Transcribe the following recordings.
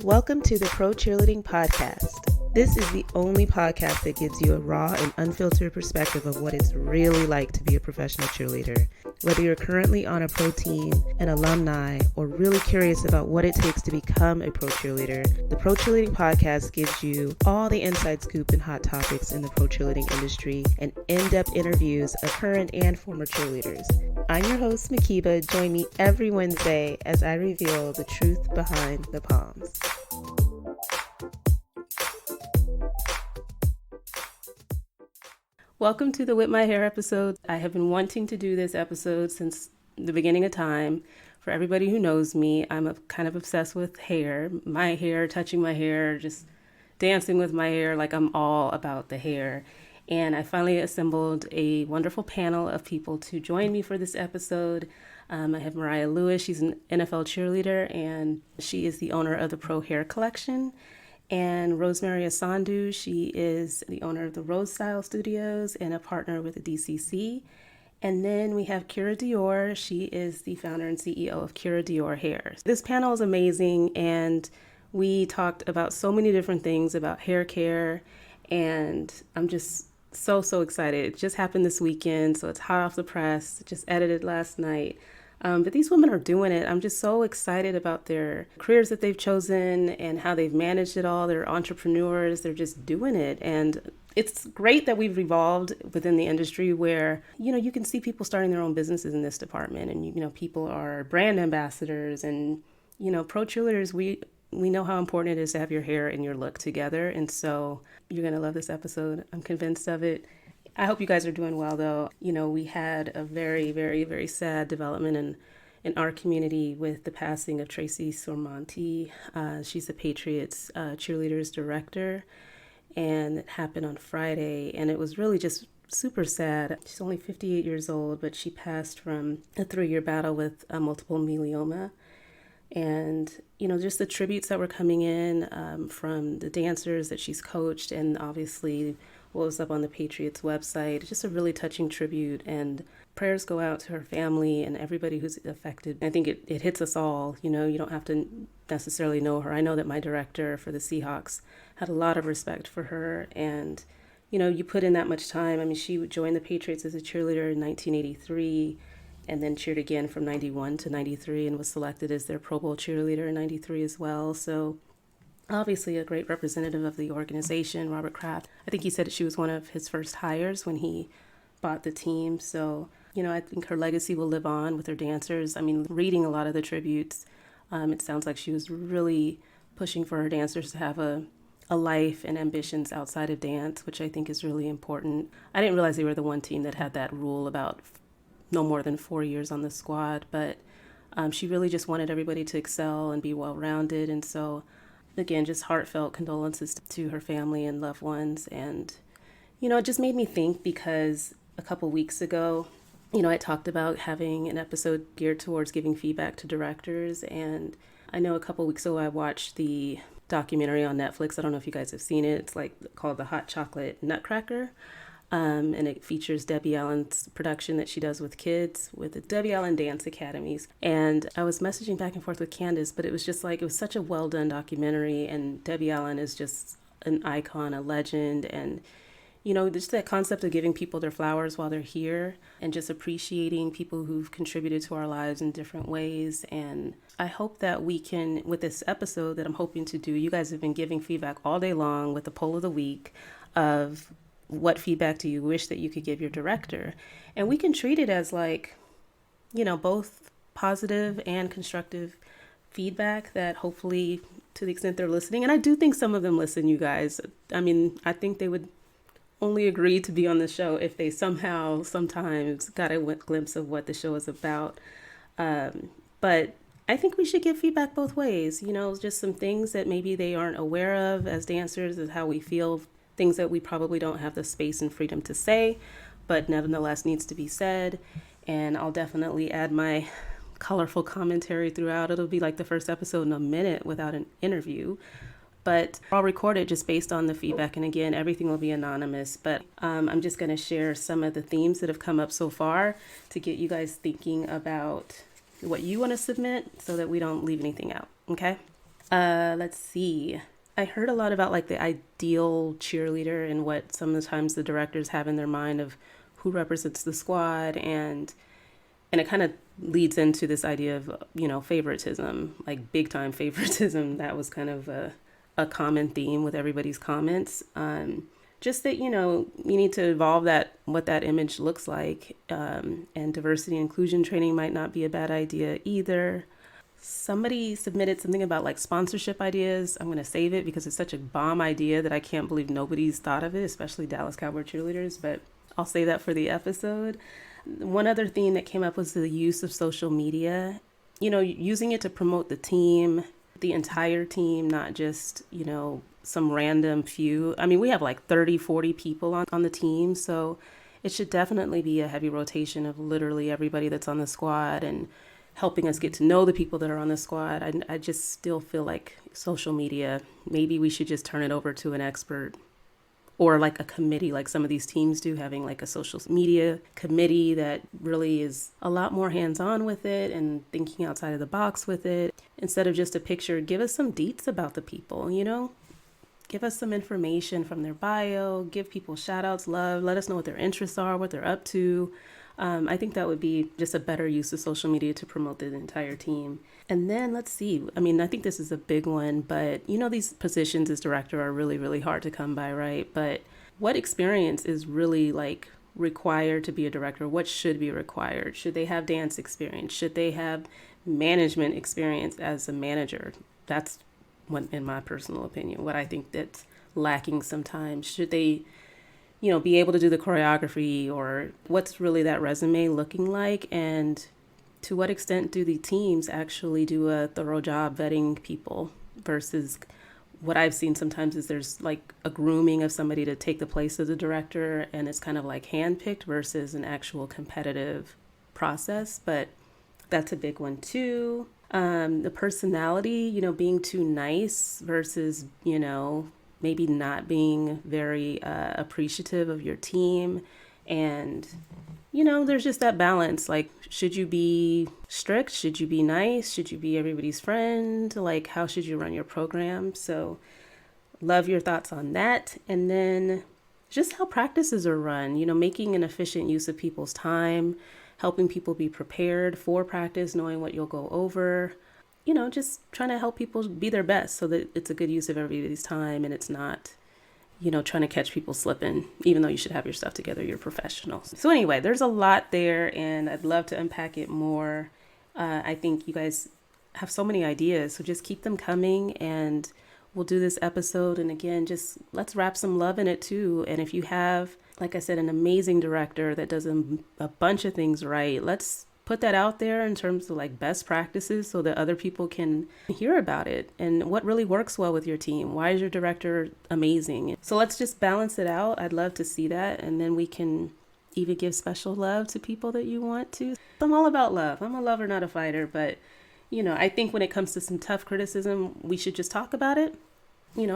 Welcome to the Pro Cheerleading Podcast. This is the only podcast that gives you a raw and unfiltered perspective of what it's really like to be a professional cheerleader. Whether you're currently on a pro team, an alumni, or really curious about what it takes to become a pro cheerleader, the Pro Cheerleading Podcast gives you all the inside scoop and hot topics in the pro cheerleading industry and in-depth interviews of current and former cheerleaders. I'm your host, Mhkeeba. Join me every Wednesday as I reveal the truth behind the Poms. Welcome to the Whip My Hair episode. I have been wanting to do this episode since the beginning of time. For everybody who knows me, I'm kind of obsessed with hair. My hair, touching my hair, just dancing with my hair, like I'm all about the hair. And I finally assembled a wonderful panel of people to join me for this episode. I have Mariah Lewis. She's an NFL cheerleader, and she is the owner of the Pro Hair collection. And Rosemary Osondu, she is the owner of the Hairstyle studios and a partner with the DCC. And then we have Kira Dior. She is the founder and CEO of Kira Dior Hair. This panel is amazing, and we talked about so many different things about hair care, and I'm just so excited. It just happened this weekend, so it's hot off the press. Just edited last night. But these women are doing it. I'm just so excited about their careers that they've chosen and how they've managed it all. They're entrepreneurs. They're just doing it. And it's great that we've evolved within the industry where, you can see people starting their own businesses in this department. And, people are brand ambassadors and, pro cheerleaders. We know how important it is to have your hair and your look together. And so you're going to love this episode. I'm convinced of it. I hope you guys are doing well, though. We had a very, very, very sad development in our community with the passing of Tracy Sormonti. She's the Patriots Cheerleaders director, and it happened on Friday, and it was really just super sad. She's only 58 years old, but she passed from a 3-year battle with multiple myeloma. And, just the tributes that were coming in from the dancers that she's coached, and obviously what was up on the Patriots website, just a really touching tribute, and prayers go out to her family and everybody who's affected. I think it hits us all. You don't have to necessarily know her. I know that my director for the Seahawks had a lot of respect for her, and you put in that much time. I mean, she joined the Patriots as a cheerleader in 1983 and then cheered again from 91 to 93 and was selected as their Pro Bowl cheerleader in 93 as well. So obviously a great representative of the organization. Robert Kraft, I think he said she was one of his first hires when he bought the team. So, I think her legacy will live on with her dancers. I mean, reading a lot of the tributes, it sounds like she was really pushing for her dancers to have a life and ambitions outside of dance, which I think is really important. I didn't realize they were the one team that had that rule about no more than 4 years on the squad, but she really just wanted everybody to excel and be well-rounded. And so again, just heartfelt condolences to her family and loved ones. And, it just made me think because a couple weeks ago, I talked about having an episode geared towards giving feedback to directors. And I know a couple weeks ago, I watched the documentary on Netflix. I don't know if you guys have seen it. It's called The Hot Chocolate Nutcracker. And it features Debbie Allen's production that she does with kids with the Debbie Allen Dance Academies. And I was messaging back and forth with Candace, but it was just it was such a well done documentary. And Debbie Allen is just an icon, a legend. And, just that concept of giving people their flowers while they're here and just appreciating people who've contributed to our lives in different ways. And I hope that we can, with this episode that I'm hoping to do, you guys have been giving feedback all day long with the poll of the week of what feedback do you wish that you could give your director? And we can treat it as both positive and constructive feedback that hopefully, to the extent they're listening, and I do think some of them listen, you guys. I mean, I think they would only agree to be on the show if they sometimes got a glimpse of what the show is about. But I think we should give feedback both ways, just some things that maybe they aren't aware of as dancers, is how we feel, things that we probably don't have the space and freedom to say, but nevertheless needs to be said. And I'll definitely add my colorful commentary throughout. It'll be like the first episode in a minute without an interview, but I'll record it just based on the feedback. And again, everything will be anonymous, but I'm just going to share some of the themes that have come up so far to get you guys thinking about what you want to submit so that we don't leave anything out. Okay. Let's see. I heard a lot about like the ideal cheerleader and what sometimes the directors have in their mind of who represents the squad, and it kind of leads into this idea of, favoritism, like big time favoritism. That was kind of a common theme with everybody's comments. Just that, you need to evolve what that image looks like. And diversity and inclusion training might not be a bad idea either. Somebody submitted something about like sponsorship ideas. I'm going to save it because it's such a bomb idea that I can't believe nobody's thought of it, especially Dallas Cowboy cheerleaders, but I'll save that for the episode. One other theme that came up was the use of social media, using it to promote the team, the entire team, not just, some random few. I mean, we have like 30, 40 people on the team, so it should definitely be a heavy rotation of literally everybody that's on the squad and helping us get to know the people that are on the squad. I just still feel like social media, maybe we should just turn it over to an expert or like a committee, like some of these teams do, having like a social media committee that really is a lot more hands-on with it and thinking outside of the box with it. Instead of just a picture, give us some deets about the people, give us some information from their bio, give people shout outs, love, let us know what their interests are, what they're up to. I think that would be just a better use of social media to promote the entire team. And then let's see. I mean, I think this is a big one, but these positions as director are really, really hard to come by, right? But what experience is really like required to be a director? What should be required? Should they have dance experience? Should they have management experience as a manager? That's what, in my personal opinion, what I think that's lacking sometimes. Should they be able to do the choreography, or what's really that resume looking like? And to what extent do the teams actually do a thorough job vetting people versus what I've seen sometimes is there's like a grooming of somebody to take the place of the director, and it's kind of like handpicked versus an actual competitive process. But that's a big one too. The personality, being too nice versus, maybe not being very appreciative of your team. And, there's just that balance. Like, should you be strict? Should you be nice? Should you be everybody's friend? Like, how should you run your program? So love your thoughts on that. And then just how practices are run, making an efficient use of people's time, helping people be prepared for practice, knowing what you'll go over. Just trying to help people be their best so that it's a good use of everybody's time and it's not, trying to catch people slipping, even though you should have your stuff together, you're professionals. So anyway, there's a lot there and I'd love to unpack it more. I think you guys have so many ideas, so just keep them coming and we'll do this episode. And again, just let's wrap some love in it too. And if you have, like I said, an amazing director that does a bunch of things right, let's put that out there in terms of like best practices so that other people can hear about it and what really works well with your team. Why is your director amazing? So let's just balance it out. I'd love to see that. And then we can even give special love to people that you want to. I'm all about love. I'm a lover, not a fighter. But, I think when it comes to some tough criticism, we should just talk about it.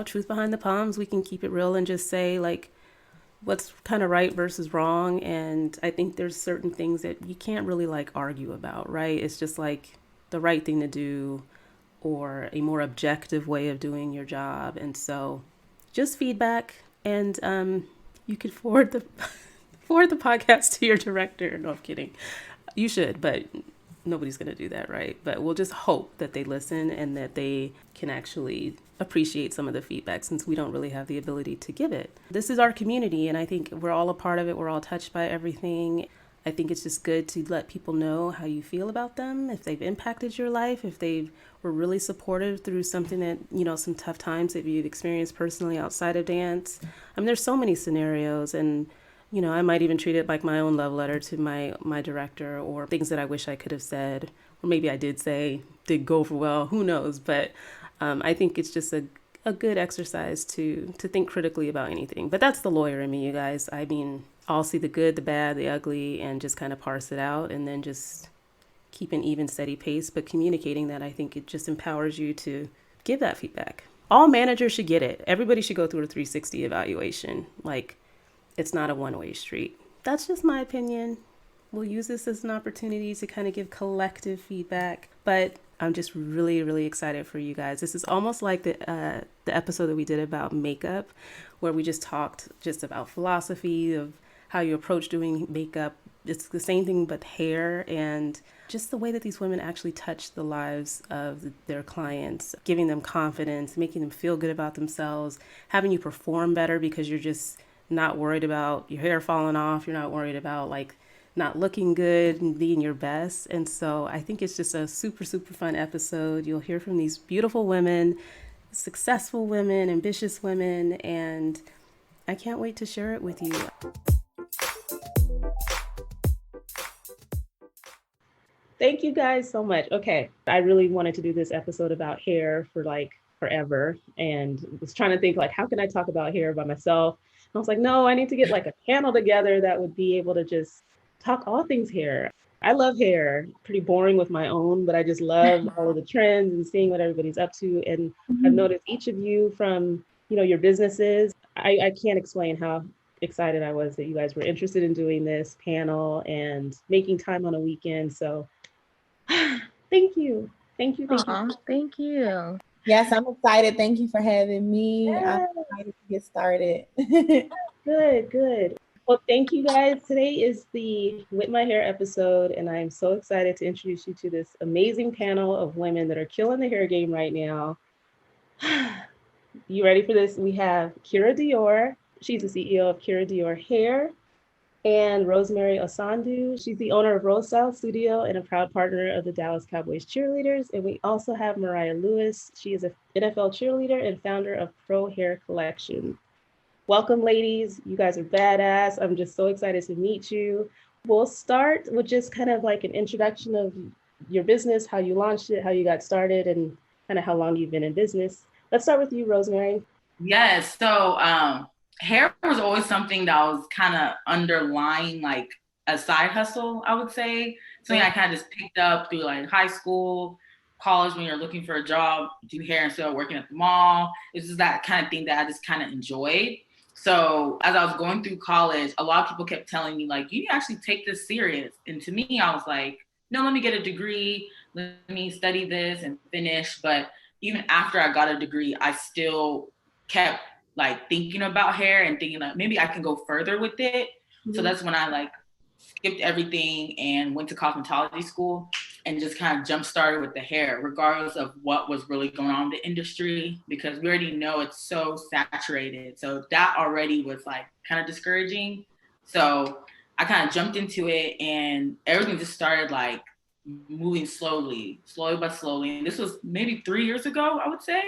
Truth behind the Poms. We can keep it real and just say like, what's kind of right versus wrong. And I think there's certain things that you can't really like argue about, right? It's just like the right thing to do or a more objective way of doing your job. And so just feedback, and you could forward the forward the podcast to your director. No, I'm kidding. You should, but nobody's going to do that, right? But we'll just hope that they listen and that they can actually appreciate some of the feedback, since we don't really have the ability to give it. This is our community, and I think we're all a part of it. We're all touched by everything. I think it's just good to let people know how you feel about them, if they've impacted your life, if they were really supportive through something that, some tough times that you've experienced personally outside of dance. I mean, there's so many scenarios, and I might even treat it like my own love letter to my director, or things that I wish I could have said, or maybe I did go over well, who knows. But I think it's just a good exercise to think critically about anything. But that's the lawyer in me, you guys. I mean, I'll see the good, the bad, the ugly, and just kind of parse it out and then just keep an even, steady pace. But communicating that, I think it just empowers you to give that feedback. All managers should get it. Everybody should go through a 360 evaluation. Like, it's not a one-way street. That's just my opinion. We'll use this as an opportunity to kind of give collective feedback. But I'm just really, really excited for you guys. This is almost like the episode that we did about makeup, where we just talked just about philosophy of how you approach doing makeup. It's the same thing but hair, and just the way that these women actually touch the lives of their clients, giving them confidence, making them feel good about themselves, having you perform better because you're just not worried about your hair falling off. You're not worried about like not looking good and being your best. And so I think it's just a super, super fun episode. You'll hear from these beautiful women, successful women, ambitious women, and I can't wait to share it with you. Thank you guys so much. Okay, I really wanted to do this episode about hair for like forever, and was trying to think like, how can I talk about hair by myself? And I was like, no, I need to get like a panel together that would be able to just talk all things hair. I love hair, pretty boring with my own, but I just love all of the trends and seeing what everybody's up to. And I've noticed each of you from, your businesses. I can't explain how excited I was that you guys were interested in doing this panel and making time on a weekend. So thank you. Thank you. Thank you. Yes, I'm excited. Thank you for having me. Yes. I'm excited to get started. Good. Well, thank you guys. Today is the With My Hair episode, and I'm so excited to introduce you to this amazing panel of women that are killing the hair game right now. You ready for this? We have Kira Dior. She's the CEO of Kira Dior Hair. And Rosemary Osondu. She's the owner of Hairstyle Studio and a proud partner of the Dallas Cowboys Cheerleaders. And we also have Mariah Lewis. She is an NFL cheerleader and founder of Pro Hair Collection. Welcome, ladies. You guys are badass. I'm just so excited to meet you. We'll start with just kind of like an introduction of your business, how you launched it, how you got started, and kind of how long you've been in business. Let's start with you, Rosemary. Yes. So hair was always something that was kind of underlying, like a side hustle, I would say. Something I kind of just picked up through like high school, college, when you're looking for a job, do hair instead of working at the mall. It's just that kind of thing that I just kind of enjoyed. So as I was going through college, a lot of people kept telling me like, you actually take this serious. And to me, I was like, no, let me get a degree. Let me study this and finish. But even after I got a degree, I still kept like thinking about hair and thinking like maybe I can go further with it. Mm-hmm. So that's when I like skipped everything and went to cosmetology school and just kind of jump started with the hair, regardless of what was really going on in the industry, because we already know it's so saturated. So that already was like kind of discouraging. So I kind of jumped into it and everything just started like moving slowly but slowly. And this was maybe 3 years ago, I would say.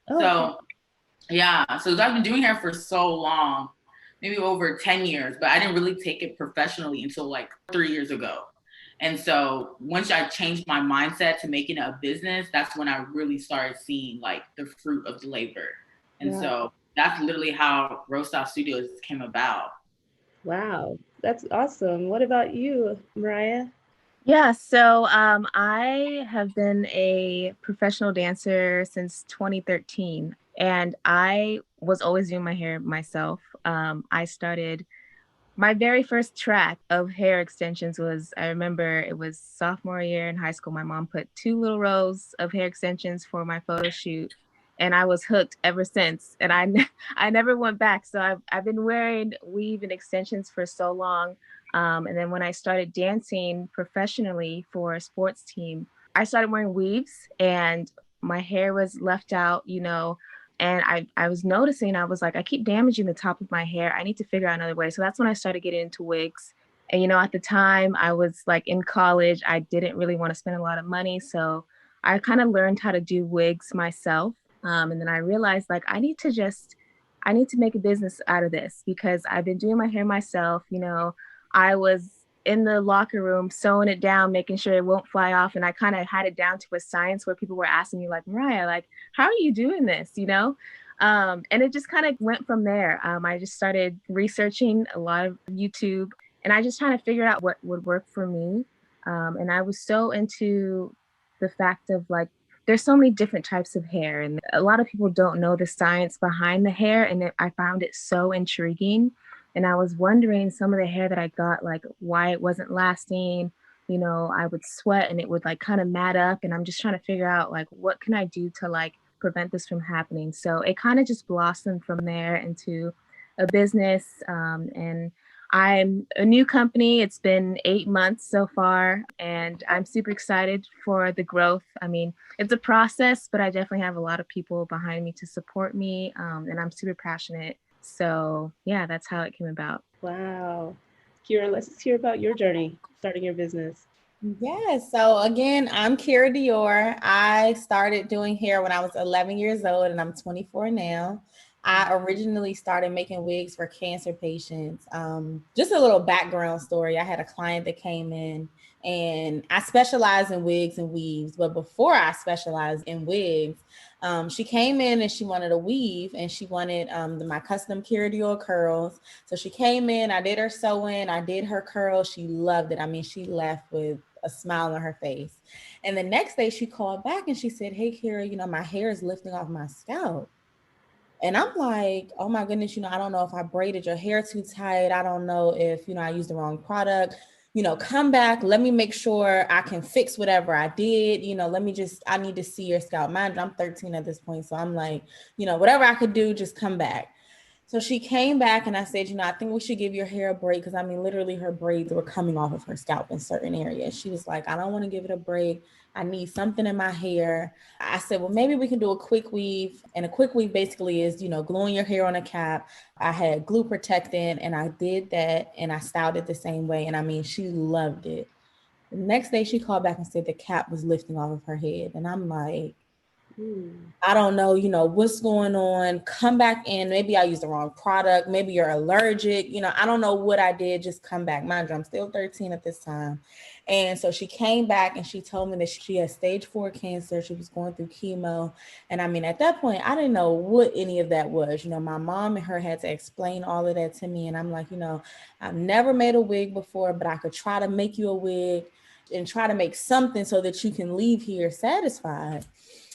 Oh, so yeah, so I've been doing hair for so long, maybe over 10 years, but I didn't really take it professionally until like 3 years ago. And so once I changed my mindset to making it a business, that's when I really started seeing like the fruit of the labor. And so that's literally how Hairstyle Studios came about. Wow, that's awesome. What about you, Mariah? Yeah, so I have been a professional dancer since 2013, and I was always doing my hair myself. I started my very first track of hair extensions was, I remember it was sophomore year in high school. My mom put 2 little rows of hair extensions for my photo shoot, and I was hooked ever since. And I never went back. So I've been wearing weave and extensions for so long. And then when I started dancing professionally for a sports team, I started wearing weaves and my hair was left out, and I was noticing, I was like, I keep damaging the top of my hair. I need to figure out another way. So that's when I started getting into wigs. And, at the time I was like in college, I didn't really want to spend a lot of money. So I kind of learned how to do wigs myself. And then I realized like, I need to make a business out of this because I've been doing my hair myself. I was in the locker room sewing it down, making sure it won't fly off. And I kind of had it down to a science where people were asking me like, Mariah, like, how are you doing this? And it just kind of went from there. I just started researching a lot of YouTube and I just trying to figure out what would work for me. And I was so into the fact of like, there's so many different types of hair and a lot of people don't know the science behind the hair. And I found it so intriguing. And I was wondering some of the hair that I got, like why it wasn't lasting, you know, I would sweat and it would like kind of mat up. And I'm just trying to figure out like, what can I do to like prevent this from happening? So it kind of just blossomed from there into a business. And I'm a new company. It's been 8 months so far, and I'm super excited for the growth. I mean, it's a process, but I definitely have a lot of people behind me to support me, and I'm super passionate. So yeah, that's how it came about. Wow. Kira, let's just hear about your journey starting your business. Yeah, so again, I'm Kira Dior. I started doing hair when I was 11 years old and I'm 24 now. I originally started making wigs for cancer patients. Just a little background story. I had a client that came in and I specialize in wigs and weaves. But before I specialized in wigs, she came in and she wanted a weave and she wanted my custom Kira Dior curls. So she came in, I did her sewing, I did her curls. She loved it. I mean, she left with a smile on her face. And the next day she called back and she said, "Hey, Kira, you know, my hair is lifting off my scalp." And I'm like, "Oh my goodness, you know, I don't know if I braided your hair too tight. I don't know if, you know, I used the wrong product. You know, come back. Let me make sure I can fix whatever I did. You know, I need to see your scalp." Mind you, I'm 13 at this point. So I'm like, you know, whatever I could do, just come back. So she came back and I said, "You know, I think we should give your hair a break." Because I mean, literally her braids were coming off of her scalp in certain areas. She was like, "I don't want to give it a break. I need something in my hair." I said, "Well, maybe we can do a quick weave." And a quick weave basically is, you know, gluing your hair on a cap. I had glue protectant and I did that and I styled it the same way. And I mean, she loved it. The next day she called back and said the cap was lifting off of her head. And I'm like, I don't know, you know, what's going on. Come back in. Maybe I used the wrong product. Maybe you're allergic. You know, I don't know what I did. Just come back. Mind you, I'm still 13 at this time. And so she came back and she told me that she had stage 4 cancer. She was going through chemo. And I mean, at that point, I didn't know what any of that was. You know, my mom and her had to explain all of that to me. And I'm like, you know, I've never made a wig before, but I could try to make you a wig and try to make something so that you can leave here satisfied.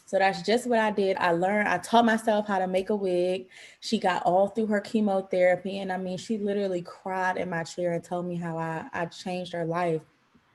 So that's just what I did. I taught myself how to make a wig. She got all through her chemotherapy. And I mean, she literally cried in my chair and told me how I changed her life.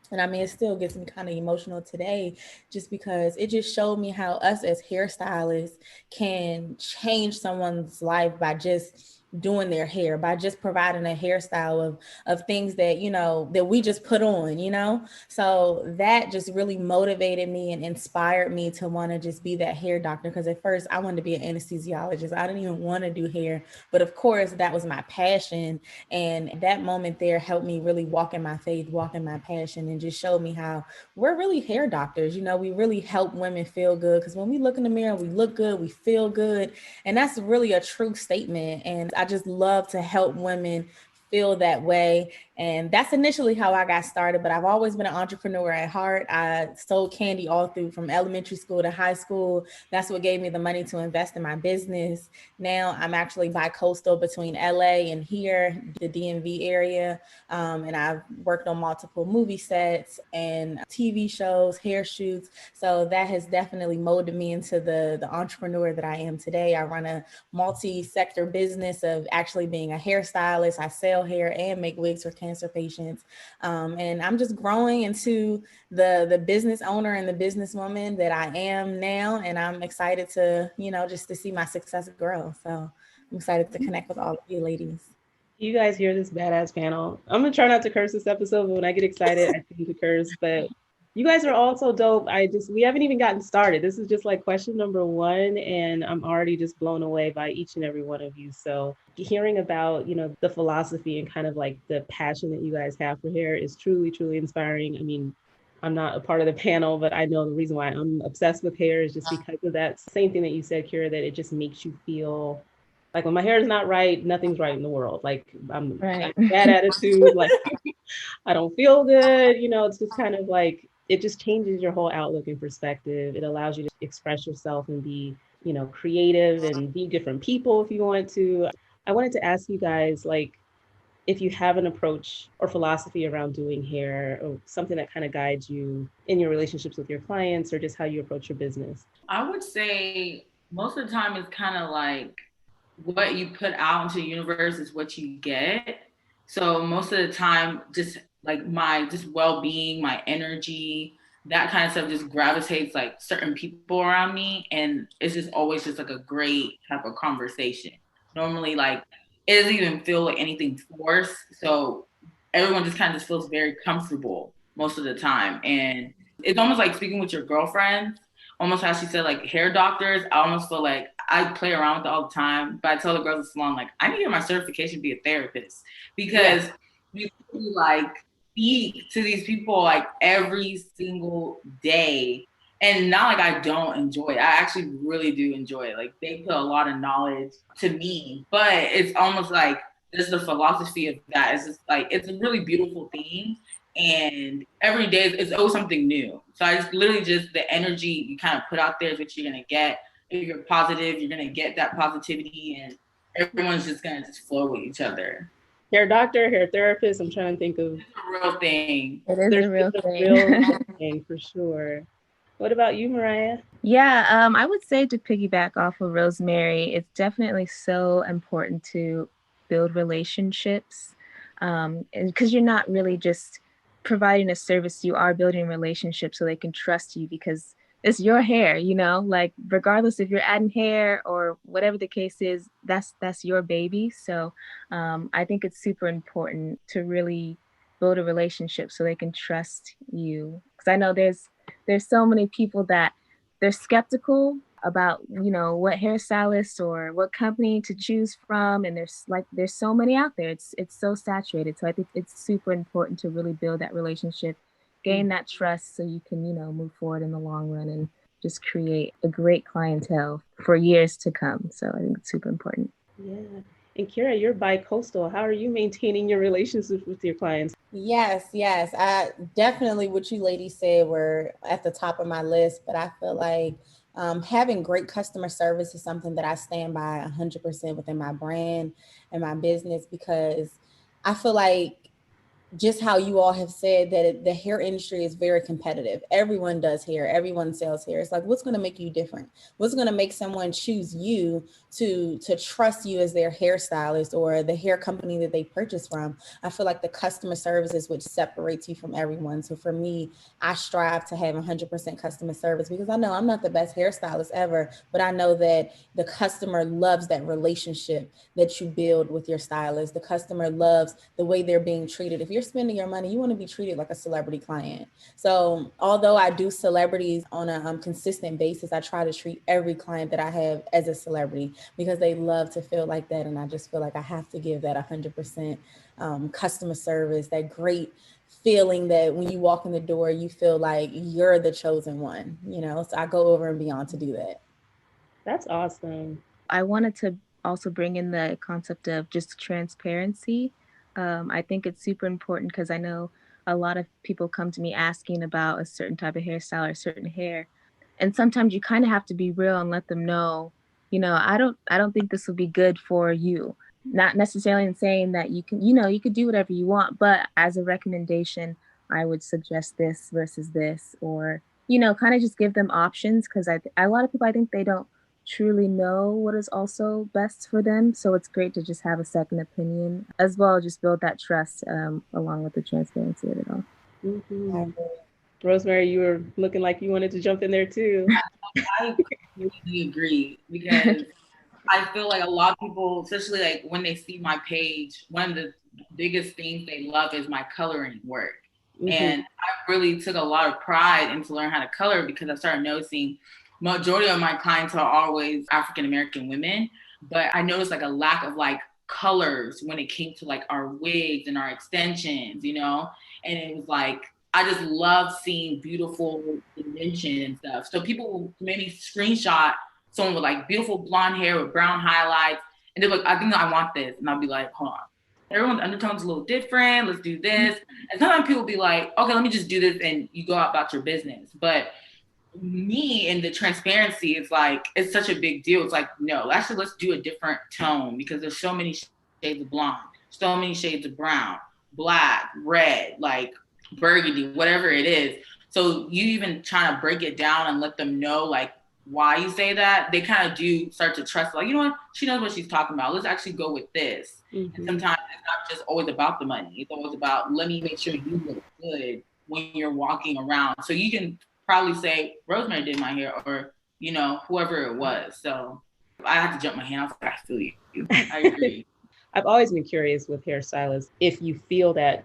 And I mean, it still gets me kind of emotional today just because it just showed me how us as hairstylists can change someone's life by just doing their hair, by just providing a hairstyle of things that, you know, that we just put on, you know. So that just really motivated me and inspired me to want to just be that hair doctor, because at first I wanted to be an anesthesiologist. I didn't even want to do hair, but of course that was my passion. And that moment there helped me really walk in my faith, walk in my passion, and just showed me how we're really hair doctors. You know, we really help women feel good, because when we look in the mirror, we look good, we feel good. And that's really a true statement. And I just love to help women feel that way. And that's initially how I got started, but I've always been an entrepreneur at heart. I sold candy all through from elementary school to high school. That's what gave me the money to invest in my business. Now I'm actually bi-coastal between LA and here, the DMV area. And I've worked on multiple movie sets and TV shows, hair shoots. So that has definitely molded me into the entrepreneur that I am today. I run a multi-sector business of actually being a hairstylist. I sell hair and make wigs for cancer patients. And I'm just growing into the business owner and the businesswoman that I am now. And I'm excited to, you know, just to see my success grow. So I'm excited to connect with all of you ladies. You guys hear this badass panel. I'm gonna try not to curse this episode, but when I get excited, I tend to curse. But you guys are all so dope. We haven't even gotten started. This is just like question number 1, and I'm already just blown away by each and every one of you. So hearing about, you know, the philosophy and kind of like the passion that you guys have for hair is truly, truly inspiring. I mean, I'm not a part of the panel, but I know the reason why I'm obsessed with hair is just because of that same thing that you said, Kira, that it just makes you feel like when my hair is not right, nothing's right in the world. Like I'm Right. bad attitude, like I don't feel good. You know, it's just kind of like, it just changes your whole outlook and perspective. It allows you to express yourself and be, you know, creative and be different people if you want to. I wanted to ask you guys, like, if you have an approach or philosophy around doing hair or something that kind of guides you in your relationships with your clients or just how you approach your business. I would say most of the time it's kind of like what you put out into the universe is what you get. So most of the time, just like my just well-being, my energy, that kind of stuff just gravitates like certain people around me. And it's just always just like a great type of conversation. Normally, like it doesn't even feel like anything forced. So everyone just kind of just feels very comfortable most of the time. And it's almost like speaking with your girlfriends, almost how she said, like hair doctors. I almost feel like I play around with it all the time, but I tell the girls in the salon, like, I need to get my certification to be a therapist because you like speak to these people like every single day. And not like I don't enjoy it. I actually really do enjoy it. Like they put a lot of knowledge to me, but it's almost like there's the philosophy of that. It's just like, it's a really beautiful thing. And every day it's always something new. So I just literally just the energy you kind of put out there is what you're going to get. If you're positive, you're going to get that positivity and everyone's just going to just flow with each other. Hair doctor, hair therapist. I'm trying to think of. It's a real thing. It is a real thing. Real thing for sure. What about you, Mariah? Yeah, I would say to piggyback off of Rosemary, it's definitely so important to build relationships because you're not really just providing a service, you are building relationships so they can trust you because it's your hair, you know, like regardless if you're adding hair or whatever the case is, that's your baby. So I think it's super important to really build a relationship so they can trust you. Because I know there's so many people that they're skeptical about, you know, what hairstylist or what company to choose from. And there's so many out there. It's so saturated. So I think it's super important to really build that relationship, gain that trust so you can, you know, move forward in the long run and just create a great clientele for years to come. So I think it's super important. Yeah. And Kira, you're bi-coastal. How are you maintaining your relationships with your clients? Yes. I definitely, what you ladies said were at the top of my list, but I feel like having great customer service is something that I stand by 100% within my brand and my business, because I feel like just how you all have said that the hair industry is very competitive. Everyone does hair, everyone sells hair. It's like, what's going to make you different? What's going to make someone choose you to trust you as their hairstylist or the hair company that they purchase from? I feel like the customer service is what separates you from everyone. So for me, I strive to have 100% customer service because I know I'm not the best hairstylist ever, but I know that the customer loves that relationship that you build with your stylist. The customer loves the way they're being treated. If you're spending your money, you want to be treated like a celebrity client. So although I do celebrities on a consistent basis, I try to treat every client that I have as a celebrity because they love to feel like that. And I just feel like I have to give that 100% customer service, that great feeling that when you walk in the door, you feel like you're the chosen one, you know? So I go over and beyond to do that. That's awesome. I wanted to also bring in the concept of just transparency. I think it's super important because I know a lot of people come to me asking about a certain type of hairstyle or certain hair. And sometimes you kind of have to be real and let them know, you know, I don't think this will be good for you. Not necessarily in saying that you can, you know, you could do whatever you want, but as a recommendation, I would suggest this versus this, or, you know, kind of just give them options because a lot of people, I think they don't truly know what is also best for them. So it's great to just have a second opinion as well, just build that trust along with the transparency of it all. Mm-hmm. Rosemary, you were looking like you wanted to jump in there too. I completely agree because I feel like a lot of people, especially like when they see my page, one of the biggest things they love is my coloring work. Mm-hmm. And I really took a lot of pride into learning how to color because I started noticing majority of my clients are always African-American women, but I noticed like a lack of like colors when it came to like our wigs and our extensions, you know? And it was like, I just love seeing beautiful dimension and stuff. So people will maybe screenshot someone with like beautiful blonde hair with brown highlights. And they're like, I think I want this. And I'll be like, hold on. Everyone's undertone's a little different. Let's do this. And sometimes people be like, okay, let me just do this. And you go about your business. But me and the transparency is like, it's such a big deal. It's like, no, actually, let's do a different tone because there's so many shades of blonde, so many shades of brown, black, red, like burgundy, whatever it is. So you even trying to break it down and let them know, like, why you say that, they kind of do start to trust, like, you know what, she knows what she's talking about. Let's actually go with this. And sometimes it's not just always about the money. It's always about, let me make sure you look good when you're walking around. So you can probably say, Rosemary did my hair, or, you know, whoever it was. So I had to jump my hand. I was like, I feel you. I agree. I've always been curious with hairstylists, if you feel that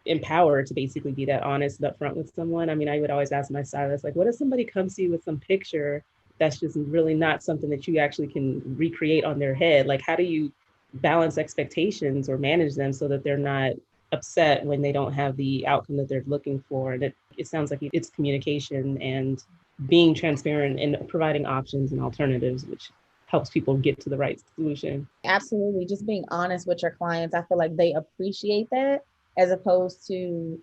empowered to basically be that honest and upfront with someone. I mean, I would always ask my stylist, like, what if somebody comes to you with some picture that's just really not something that you actually can recreate on their head? Like, how do you balance expectations or manage them so that they're not upset when they don't have the outcome that they're looking for? And it sounds like it's communication and being transparent and providing options and alternatives, which helps people get to the right solution. Absolutely. Just being honest with your clients. I feel like they appreciate that, as opposed to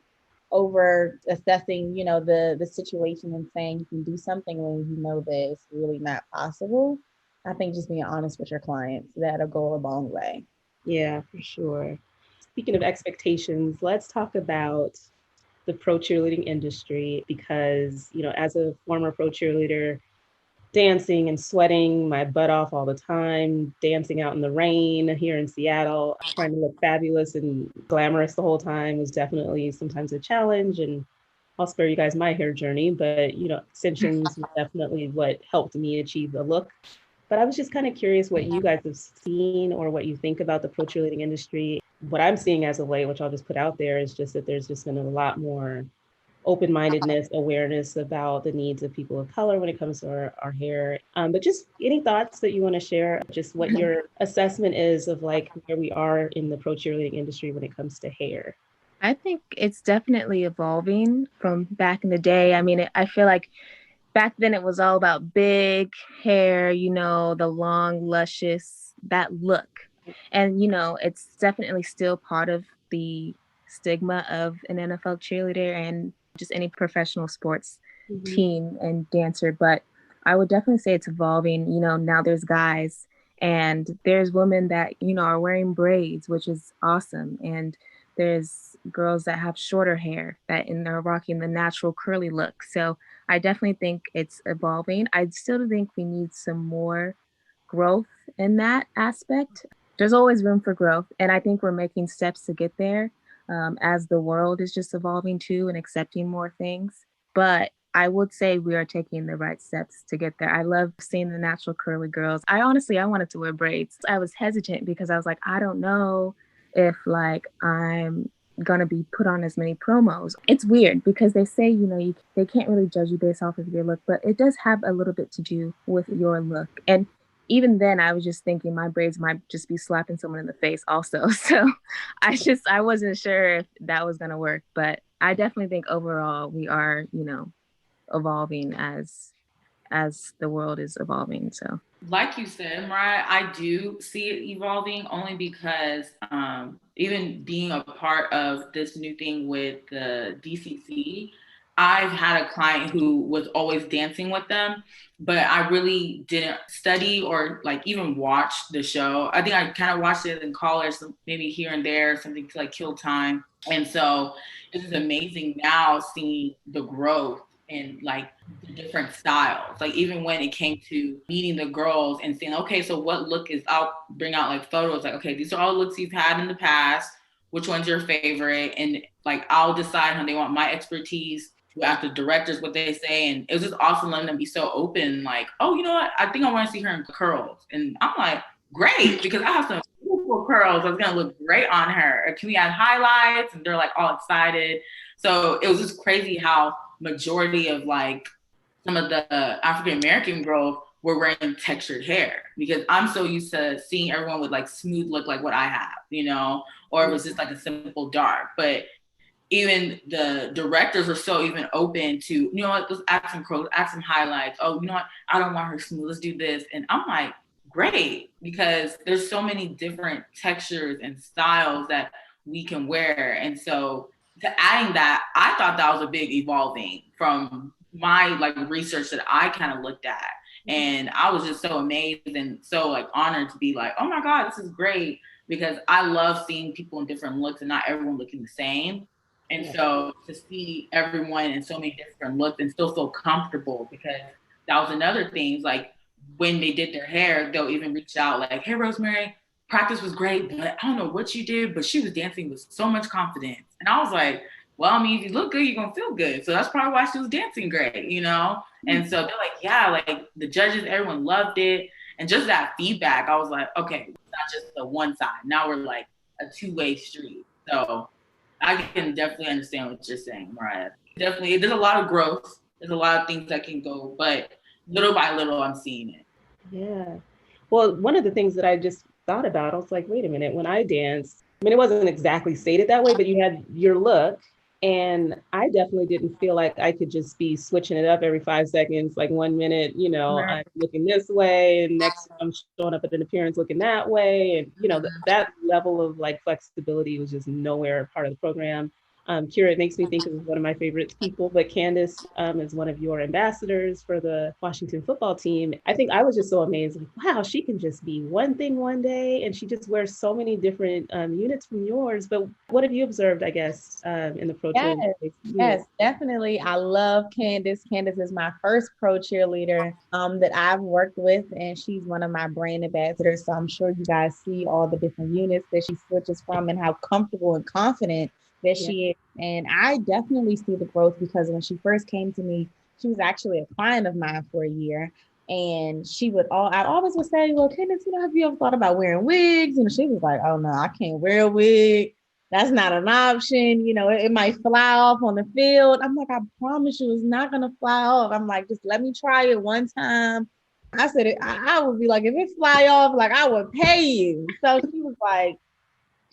over assessing, you know, the situation and saying you can do something when you know that it's really not possible. I think just being honest with your clients, that'll go a long way. Yeah, for sure. Speaking of expectations, let's talk about the pro cheerleading industry, because, you know, as a former pro cheerleader, dancing and sweating my butt off all the time, dancing out in the rain here in Seattle, trying to look fabulous and glamorous the whole time was definitely sometimes a challenge. And I'll spare you guys my hair journey, but, you know, extensions was definitely what helped me achieve the look. But I was just kind of curious what you guys have seen or what you think about the pro cheerleading industry. What I'm seeing as of late, which I'll just put out there, is just that there's just been a lot more open-mindedness, awareness about the needs of people of color when it comes to our hair. But just any thoughts that you want to share, just what your assessment is of like where we are in the pro cheerleading industry when it comes to hair. I think it's definitely evolving from back in the day. I mean, I feel like back then it was all about big hair, you know, the long, luscious, that look. And, you know, it's definitely still part of the stigma of an NFL cheerleader and just any professional sports team and dancer. But I would definitely say it's evolving. You know, now there's guys and there's women that, you know, are wearing braids, which is awesome. And there's girls that have shorter hair and they're rocking the natural curly look. So I definitely think it's evolving. I still think we need some more growth in that aspect. There's always room for growth. And I think we're making steps to get there, as the world is just evolving too and accepting more things. But I would say we are taking the right steps to get there. I love seeing the natural curly girls. I wanted to wear braids. I was hesitant because I was like, I don't know if like I'm gonna be put on as many promos. It's weird because they say, you know, they can't really judge you based off of your look, but it does have a little bit to do with your look. And even then I was just thinking my braids might just be slapping someone in the face also. So I wasn't sure if that was gonna work, but I definitely think overall we are, you know, evolving as the world is evolving. So Like you said, Mariah, I do see it evolving only because even being a part of this new thing with the DCC, I've had a client who was always dancing with them, but I really didn't study or like even watch the show. I think I kind of watched it in college, maybe here and there, something to like kill time. And so it's amazing now seeing the growth and like the different styles. Like even when it came to meeting the girls and saying, okay, so what look is, I'll bring out like photos, like, okay, these are all looks you've had in the past. Which one's your favorite? And like, I'll decide how they want my expertise. You ask the directors what they say. And it was just awesome letting them be so open. Like, oh, you know what? I think I want to see her in curls. And I'm like, great, because I have some beautiful curls that's going to look great on her. Or can we add highlights? And they're like all excited. So it was just crazy how majority of like some of the African-American girls were wearing textured hair, because I'm so used to seeing everyone with like smooth look like what I have, you know, or it was just like a simple dark. But even the directors are so even open to, you know what, let's add some curls, add some highlights. Oh, you know what, I don't want her smooth, let's do this. And I'm like, great, because there's so many different textures and styles that we can wear. And so to adding that, I thought that was a big evolving from my like research that I kind of looked at. And I was just so amazed and so like honored to be like, oh my God, this is great, because I love seeing people in different looks and not everyone looking the same. And so to see everyone in so many different looks and still feel comfortable, because that was another thing. Like when they did their hair, they'll even reach out like, hey, Rosemary, practice was great, but I don't know what you did, but she was dancing with so much confidence. And I was like, well, I mean, if you look good, you're going to feel good. So that's probably why she was dancing great, you know? And so they're like, yeah, like the judges, everyone loved it. And just that feedback, I was like, okay, it's not just the one side. Now we're like a two-way street. So I can definitely understand what you're saying, Mariah. Definitely, there's a lot of growth. There's a lot of things that can go, but little by little, I'm seeing it. Yeah. Well, one of the things that I just thought about, I was like, wait a minute, when I danced, I mean, it wasn't exactly stated that way, but you had your look. And I definitely didn't feel like I could just be switching it up every 5 seconds. Like 1 minute, you know, Right. I'm looking this way, and next I'm showing up at an appearance looking that way. And, you know, that level of like flexibility was just nowhere part of the program. Kira, it makes me think of one of my favorite people, but Candace is one of your ambassadors for the Washington football team. I think I was just so amazed, like, wow, she can just be one thing one day, and she just wears so many different units from yours. But what have you observed, I guess, in the pro cheerleading space? Yes, definitely. I love Candace. Candace is my first pro cheerleader that I've worked with, and she's one of my brand ambassadors. So I'm sure you guys see all the different units that she switches from and how comfortable and confident that she is. And I definitely see the growth because when she first came to me, she was actually a client of mine for a year. And I always would say, well, Candace, have you ever thought about wearing wigs? And she was like, oh no, I can't wear a wig. That's not an option. It might fly off on the field. I'm like, I promise you, it's not going to fly off. I'm like, just let me try it one time. I said, I would be like, if it fly off, like I would pay you. So she was like,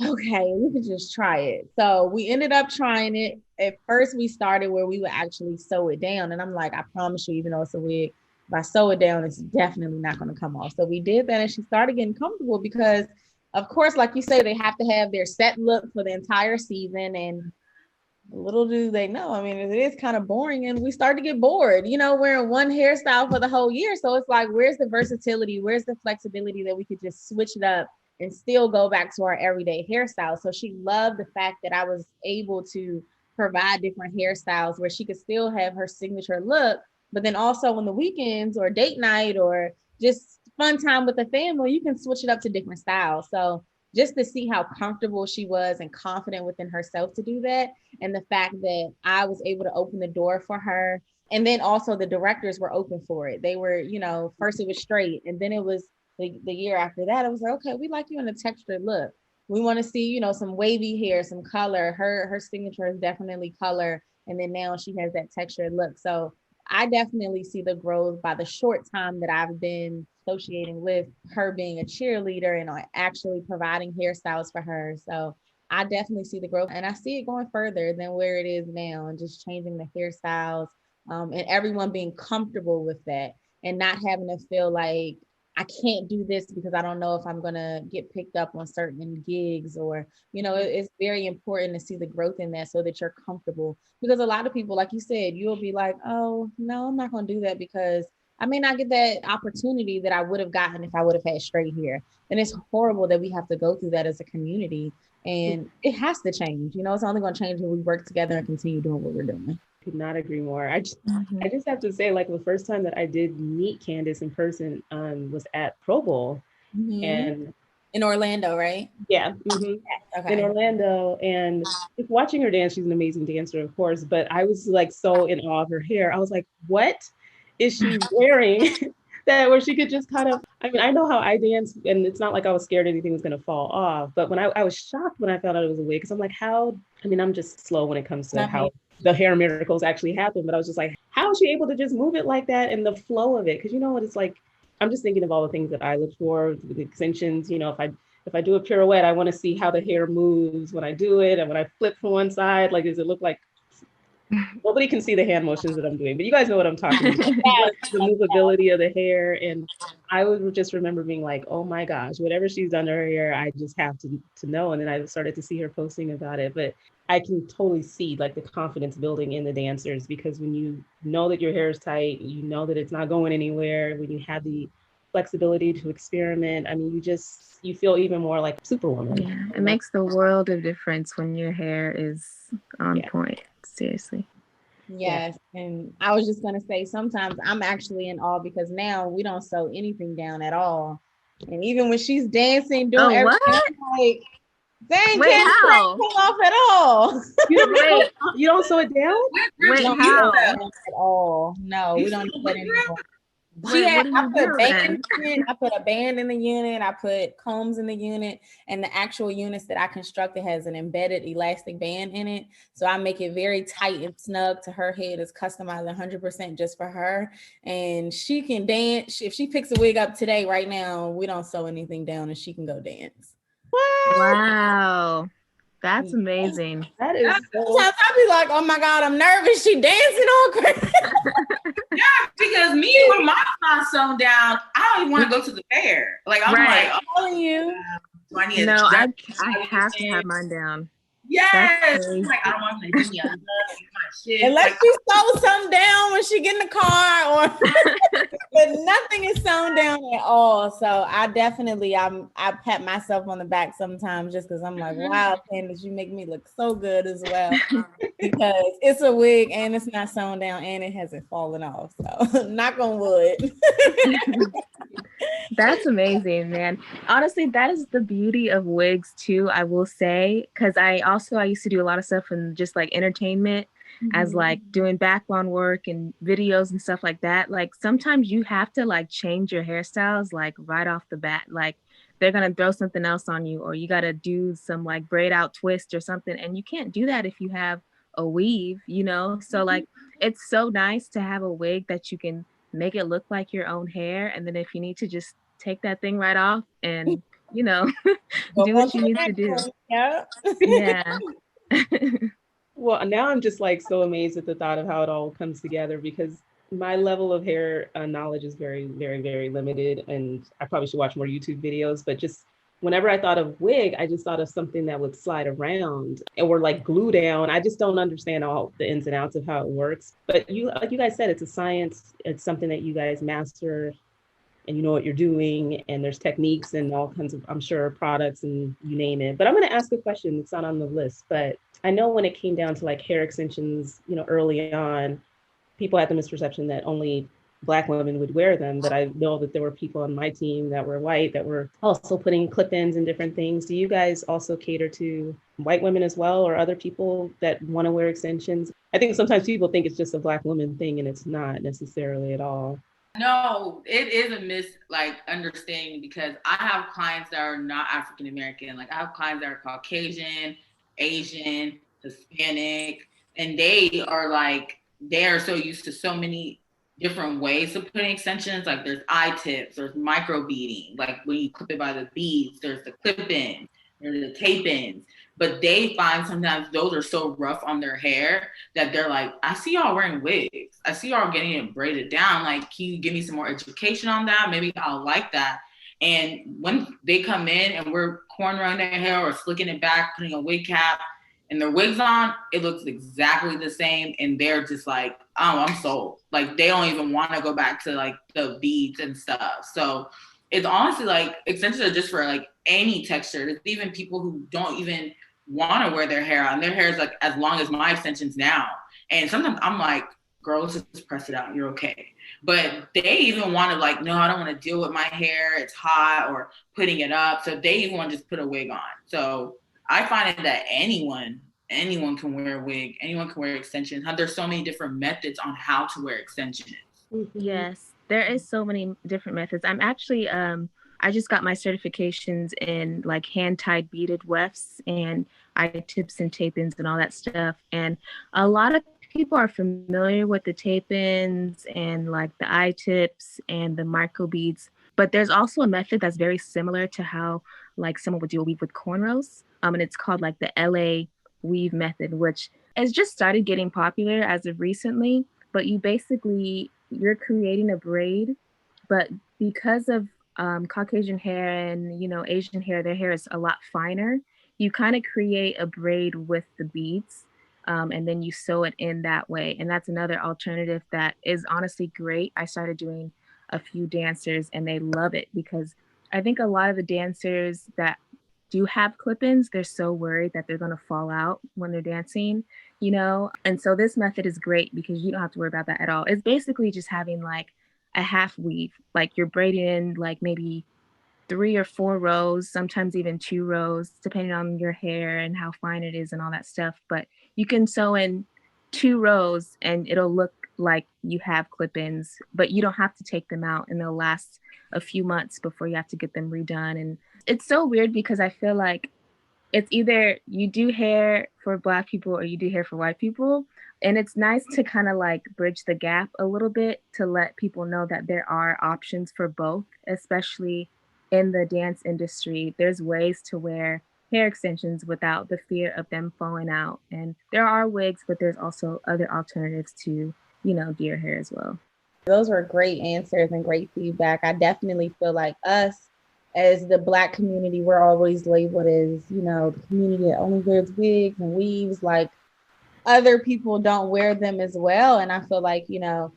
okay, we could just try it. So we ended up trying it. At first, we started where we would actually sew it down. And I'm like, I promise you, even though it's a wig, if I sew it down, it's definitely not going to come off. So we did that, and she started getting comfortable because, of course, like you say, they have to have their set look for the entire season. And little do they know, I mean, it is kind of boring, and we start to get bored, wearing one hairstyle for the whole year. So it's like, where's the versatility? Where's the flexibility that we could just switch it up and still go back to our everyday hairstyle? So she loved the fact that I was able to provide different hairstyles where she could still have her signature look, but then also on the weekends or date night or just fun time with the family, you can switch it up to different styles. So just to see how comfortable she was and confident within herself to do that, and the fact that I was able to open the door for her. And then also the directors were open for it. They were, first it was straight, and then it was the year after that, it was like, okay, we like you in a textured look. We want to see, some wavy hair, some color. Her signature is definitely color. And then now she has that textured look. So I definitely see the growth by the short time that I've been associating with her being a cheerleader and actually providing hairstyles for her. So I definitely see the growth, and I see it going further than where it is now, and just changing the hairstyles, and everyone being comfortable with that and not having to feel like I can't do this because I don't know if I'm going to get picked up on certain gigs, or, it's very important to see the growth in that so that you're comfortable. Because a lot of people, like you said, you'll be like, oh, no, I'm not going to do that because I may not get that opportunity that I would have gotten if I would have had straight hair. And it's horrible that we have to go through that as a community. And it has to change. It's only going to change when we work together and continue doing what we're doing. Could not agree more. I just have to say, like, the first time that I did meet Candace in person was at Pro Bowl, and in Orlando, right? Yeah, okay. In Orlando, and just watching her dance. She's an amazing dancer, of course, but I was like so in awe of her hair. I was like, what is she wearing? That where she could just kind of, I mean, I know how I dance, and it's not like I was scared anything was going to fall off, but when I was shocked when I found out it was a wig, because I'm like, I'm just slow when it comes to how the hair miracles actually happen, but I was just like, how is she able to just move it like that, and the flow of it? Because you know what it's like, I'm just thinking of all the things that I look for, the extensions, if I do a pirouette, I want to see how the hair moves when I do it, and when I flip from one side, like, does it look like, nobody can see the hand motions that I'm doing, but you guys know what I'm talking about. The movability of the hair. And I would just remember being like, oh my gosh, whatever she's done to her hair, I just have to know. And then I started to see her posting about it. But I can totally see like the confidence building in the dancers, because when you know that your hair is tight, you know that it's not going anywhere, when you have the flexibility to experiment, I mean, you feel even more like Superwoman. Yeah, it makes the world of difference when your hair is on point. Seriously. Yes. And I was just gonna say sometimes I'm actually in awe because now we don't sew anything down at all. And even when she's dancing, doing Oh, everything, what? I'm like, dang, Wait, can't how? come off at all. Wait, You don't sew it down? Where wait, do Don't you sew how? it sew? down at all. No, You we sew don't do that wig anymore. rib? Wait, what do I you put a do band then? in it. I put a band in the unit. I put combs in the unit, and the actual units that I constructed has an embedded elastic band in it. So I make it very tight and snug to her head. It's customized 100% just for her, and she can dance. If she picks a wig up today, right now, we don't sew anything down, and she can go dance. Wow, that's amazing. That is so. Sometimes I be like, "Oh my God, I'm nervous. She dancing all crazy." Because me, when my not sewn down, I don't even want to go to the fair. Like I'm Right. like, oh, Telling you. do I need No, a I have to have mine down. Yes. crazy. Like I don't want to do my shit. Unless Like, she sew something down when she get in the car, or but nothing is sewn down at all. So I definitely I pat myself on the back sometimes just because I'm like, wow, Candace, you make me look so good as well. Because it's a wig and it's not sewn down and it hasn't fallen off. So knock on wood. That's amazing, man. Honestly, that is the beauty of wigs too, I will say, because I used to do a lot of stuff in just like entertainment as like doing background work and videos and stuff like that. Like sometimes you have to like change your hairstyles like right off the bat. Like they're gonna throw something else on you, or you gotta do some like braid out twist or something. And you can't do that if you have a weave, you know? So like it's so nice to have a wig that you can make it look like your own hair. And then if you need to just take that thing right off and, you know, Go do on what to you the need to next do. one. Yeah. Yeah. Well, now I'm just like so amazed at the thought of how it all comes together because my level of hair knowledge is very, very, very limited. And I probably should watch more YouTube videos, but just whenever I thought of wig, I just thought of something that would slide around or like glue down. I just don't understand all the ins and outs of how it works. But you, like you guys said, it's a science. It's something that you guys master and you know what you're doing, and there's techniques and all kinds of, I'm sure, products and you name it. But I'm going to ask a question. It's not on the list, but I know when it came down to like hair extensions, you know, early on, people had the misperception that only Black women would wear them. But I know that there were people on my team that were white that were also putting clip-ins and different things. Do you guys also cater to white women as well, or other people that want to wear extensions? I think sometimes people think it's just a Black woman thing, and it's not necessarily at all. no, it is a understanding because I have clients that are not African American. Like I have clients that are Caucasian, Asian, Hispanic, and they are so used to so many different ways of putting extensions. Like there's eye tips, there's micro beading, like when you clip it by the beads, there's the clip in, there's the tape ins. But they find sometimes those are so rough on their hair that they're like, I see y'all wearing wigs. I see y'all getting it braided down. Like, can you give me some more education on that? Maybe I'll like that. And when they come in and we're cornrowing their hair or slicking it back, putting a wig cap and their wigs on, it looks exactly the same. And they're just like, oh, I'm sold. Like, they don't even want to go back to like the beads and stuff. So it's honestly like extensions are just for like any texture. There's even people who don't even want to wear their hair out, and their hair is like as long as my extensions now. And sometimes I'm like, girl, let's just press it out. You're okay. But they even want to like, no, I don't want to deal with my hair. It's hot, or putting it up. So they even want to just put a wig on. So I find it that anyone can wear a wig. Anyone can wear extensions. There's so many different methods on how to wear extensions. Yes, there is so many different methods. I'm actually I just got my certifications in like hand-tied beaded wefts and eye tips and tape-ins and all that stuff. And a lot of people are familiar with the tape-ins and like the eye tips and the micro beads. But there's also a method that's very similar to how like someone would do a weave with cornrows. And it's called like the LA weave method, which has just started getting popular as of recently. But you're creating a braid, but because of Caucasian hair and, you know, Asian hair, their hair is a lot finer. You kind of create a braid with the beads, and then you sew it in that way. And that's another alternative that is honestly great. I started doing a few dancers and they love it because I think a lot of the dancers that do have clip-ins, they're so worried that they're going to fall out when they're dancing. you know? And so this method is great because you don't have to worry about that at all. It's basically just having like a half weave, like you're braiding in like maybe 3 or 4 rows, sometimes even 2 rows, depending on your hair and how fine it is and all that stuff. But you can sew in 2 rows and it'll look like you have clip-ins, but you don't have to take them out and they'll last a few months before you have to get them redone. And it's so weird because I feel like it's either you do hair for Black people or you do hair for white people. And it's nice to kind of like bridge the gap a little bit to let people know that there are options for both, especially in the dance industry. There's ways to wear hair extensions without the fear of them falling out. And there are wigs, but there's also other alternatives to, you know, do your hair as well. Those were great answers and great feedback. I definitely feel like us as the Black community, we're always labeled as, you know, the community that only wears wigs and weaves, like other people don't wear them as well. And I feel like, you know,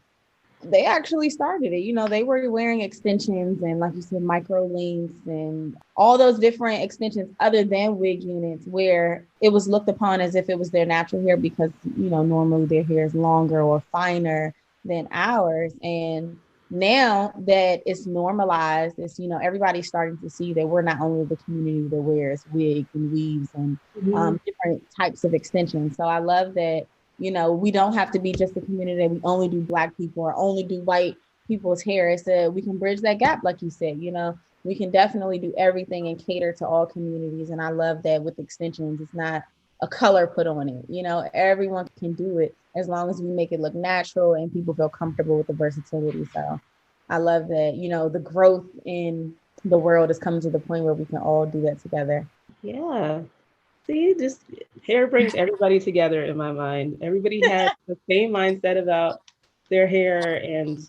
they actually started it. You know, they were wearing extensions and, like you said, micro links and all those different extensions other than wig units, where it was looked upon as if it was their natural hair because, you know, normally their hair is longer or finer than ours. And now that it's normalized, it's, you know, everybody's starting to see that we're not only the community that wears wigs and weaves and different types of extensions. So I love that, you know, we don't have to be just a community that we only do Black people or only do white people's hair. It's that we can bridge that gap, like you said. You know, we can definitely do everything and cater to all communities. And I love that with extensions, it's not a color put on it. You know, everyone can do it as long as we make it look natural and people feel comfortable with the versatility. So I love that, you know, the growth in the world is coming to the point where we can all do that together. Yeah. See, just hair brings everybody together in my mind. Everybody has the same mindset about their hair and,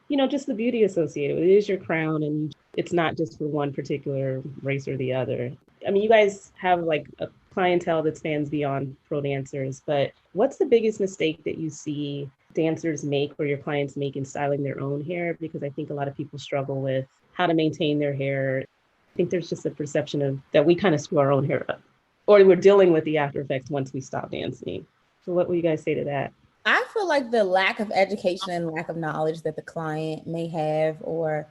you know, just the beauty associated with it. It is your crown and it's not just for one particular race or the other. I mean, you guys have like a clientele that spans beyond pro dancers, but what's the biggest mistake that you see dancers make or your clients make in styling their own hair? Because I think a lot of people struggle with how to maintain their hair. I think there's just a perception of that we kind of screw our own hair up, or we're dealing with the after effects once we stop dancing. So what would you guys say to that? I feel like the lack of education and lack of knowledge that the client may have, or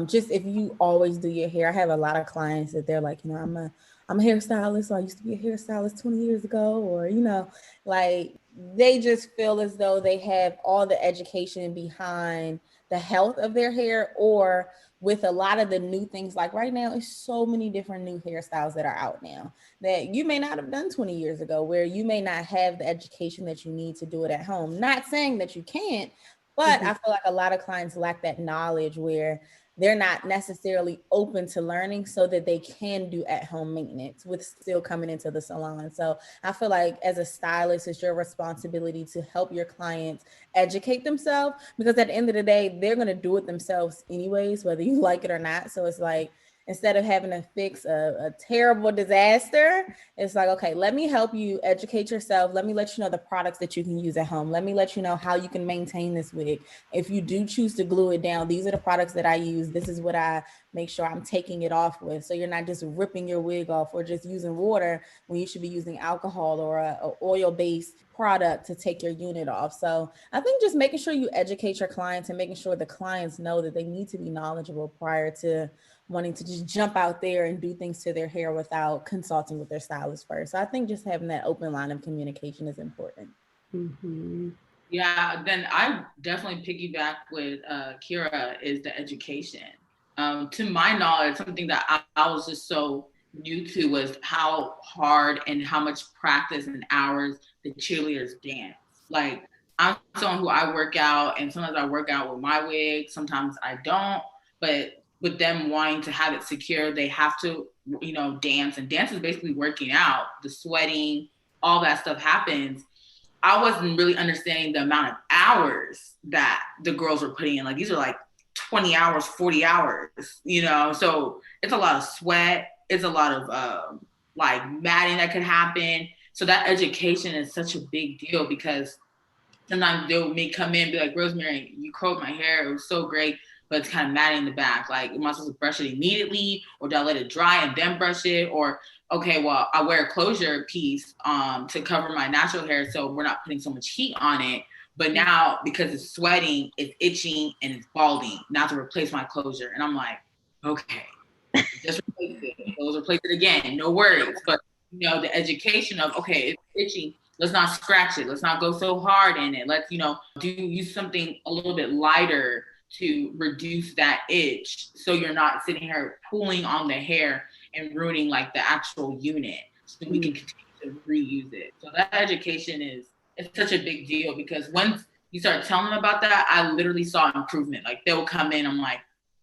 just if you always do your hair. I have a lot of clients that they're like, you know, I'm a hairstylist, so I used to be a hairstylist 20 years ago, or, you know, like they just feel as though they have all the education behind the health of their hair, or with a lot of the new things, like right now, it's so many different new hairstyles that are out now that you may not have done 20 years ago, where you may not have the education that you need to do it at home. Not saying that you can't, but I feel like a lot of clients lack that knowledge where they're not necessarily open to learning so that they can do at-home maintenance with still coming into the salon. So I feel like as a stylist, it's your responsibility to help your clients educate themselves, because at the end of the day, they're going to do it themselves anyways, whether you like it or not. So it's like, instead of having to fix a terrible disaster, it's like, okay, let me help you educate yourself. Let me let you know the products that you can use at home. Let me let you know how you can maintain this wig. If you do choose to glue it down, these are the products that I use. This is what I make sure I'm taking it off with. So you're not just ripping your wig off or just using water when you should be using alcohol or a oil-based product to take your unit off. So I think just making sure you educate your clients and making sure the clients know that they need to be knowledgeable prior to wanting to just jump out there and do things to their hair without consulting with their stylist first. So I think just having that open line of communication is important. Mm-hmm. Yeah, then I definitely piggyback with Kira is the education. To my knowledge, something that I was just so new to was how hard and how much practice and hours the cheerleaders dance. Like, I'm someone who I work out, and sometimes I work out with my wig, sometimes I don't, but with them wanting to have it secure, they have to, you know, dance, and dance is basically working out. The sweating, all that stuff happens. I wasn't really understanding the amount of hours that the girls were putting in. Like, these are like 20 hours, 40 hours, you know? So it's a lot of sweat. It's a lot of like matting that could happen. So that education is such a big deal, because sometimes they may come in and be like, Rosemary, you curled my hair. It was so great. but it's kind of matted in the back. Like, am I supposed to brush it immediately, or do I let it dry and then brush it? Or, okay, well, I wear a closure piece to cover my natural hair, so we're not putting so much heat on it. But now, because it's sweating, it's itching and it's balding. Now to replace my closure. And I'm like, okay, just replace it. Let's replace it again. No worries. But, you know, the education of, okay, it's itching. Let's not scratch it. Let's not go so hard in it. Let's, you know, use something a little bit lighter to reduce that itch, so you're not sitting here pulling on the hair and ruining like the actual unit, so we can continue to reuse it. So that education it's such a big deal, because once you start telling them about that, I literally saw improvement. Like, they'll come in, I'm like,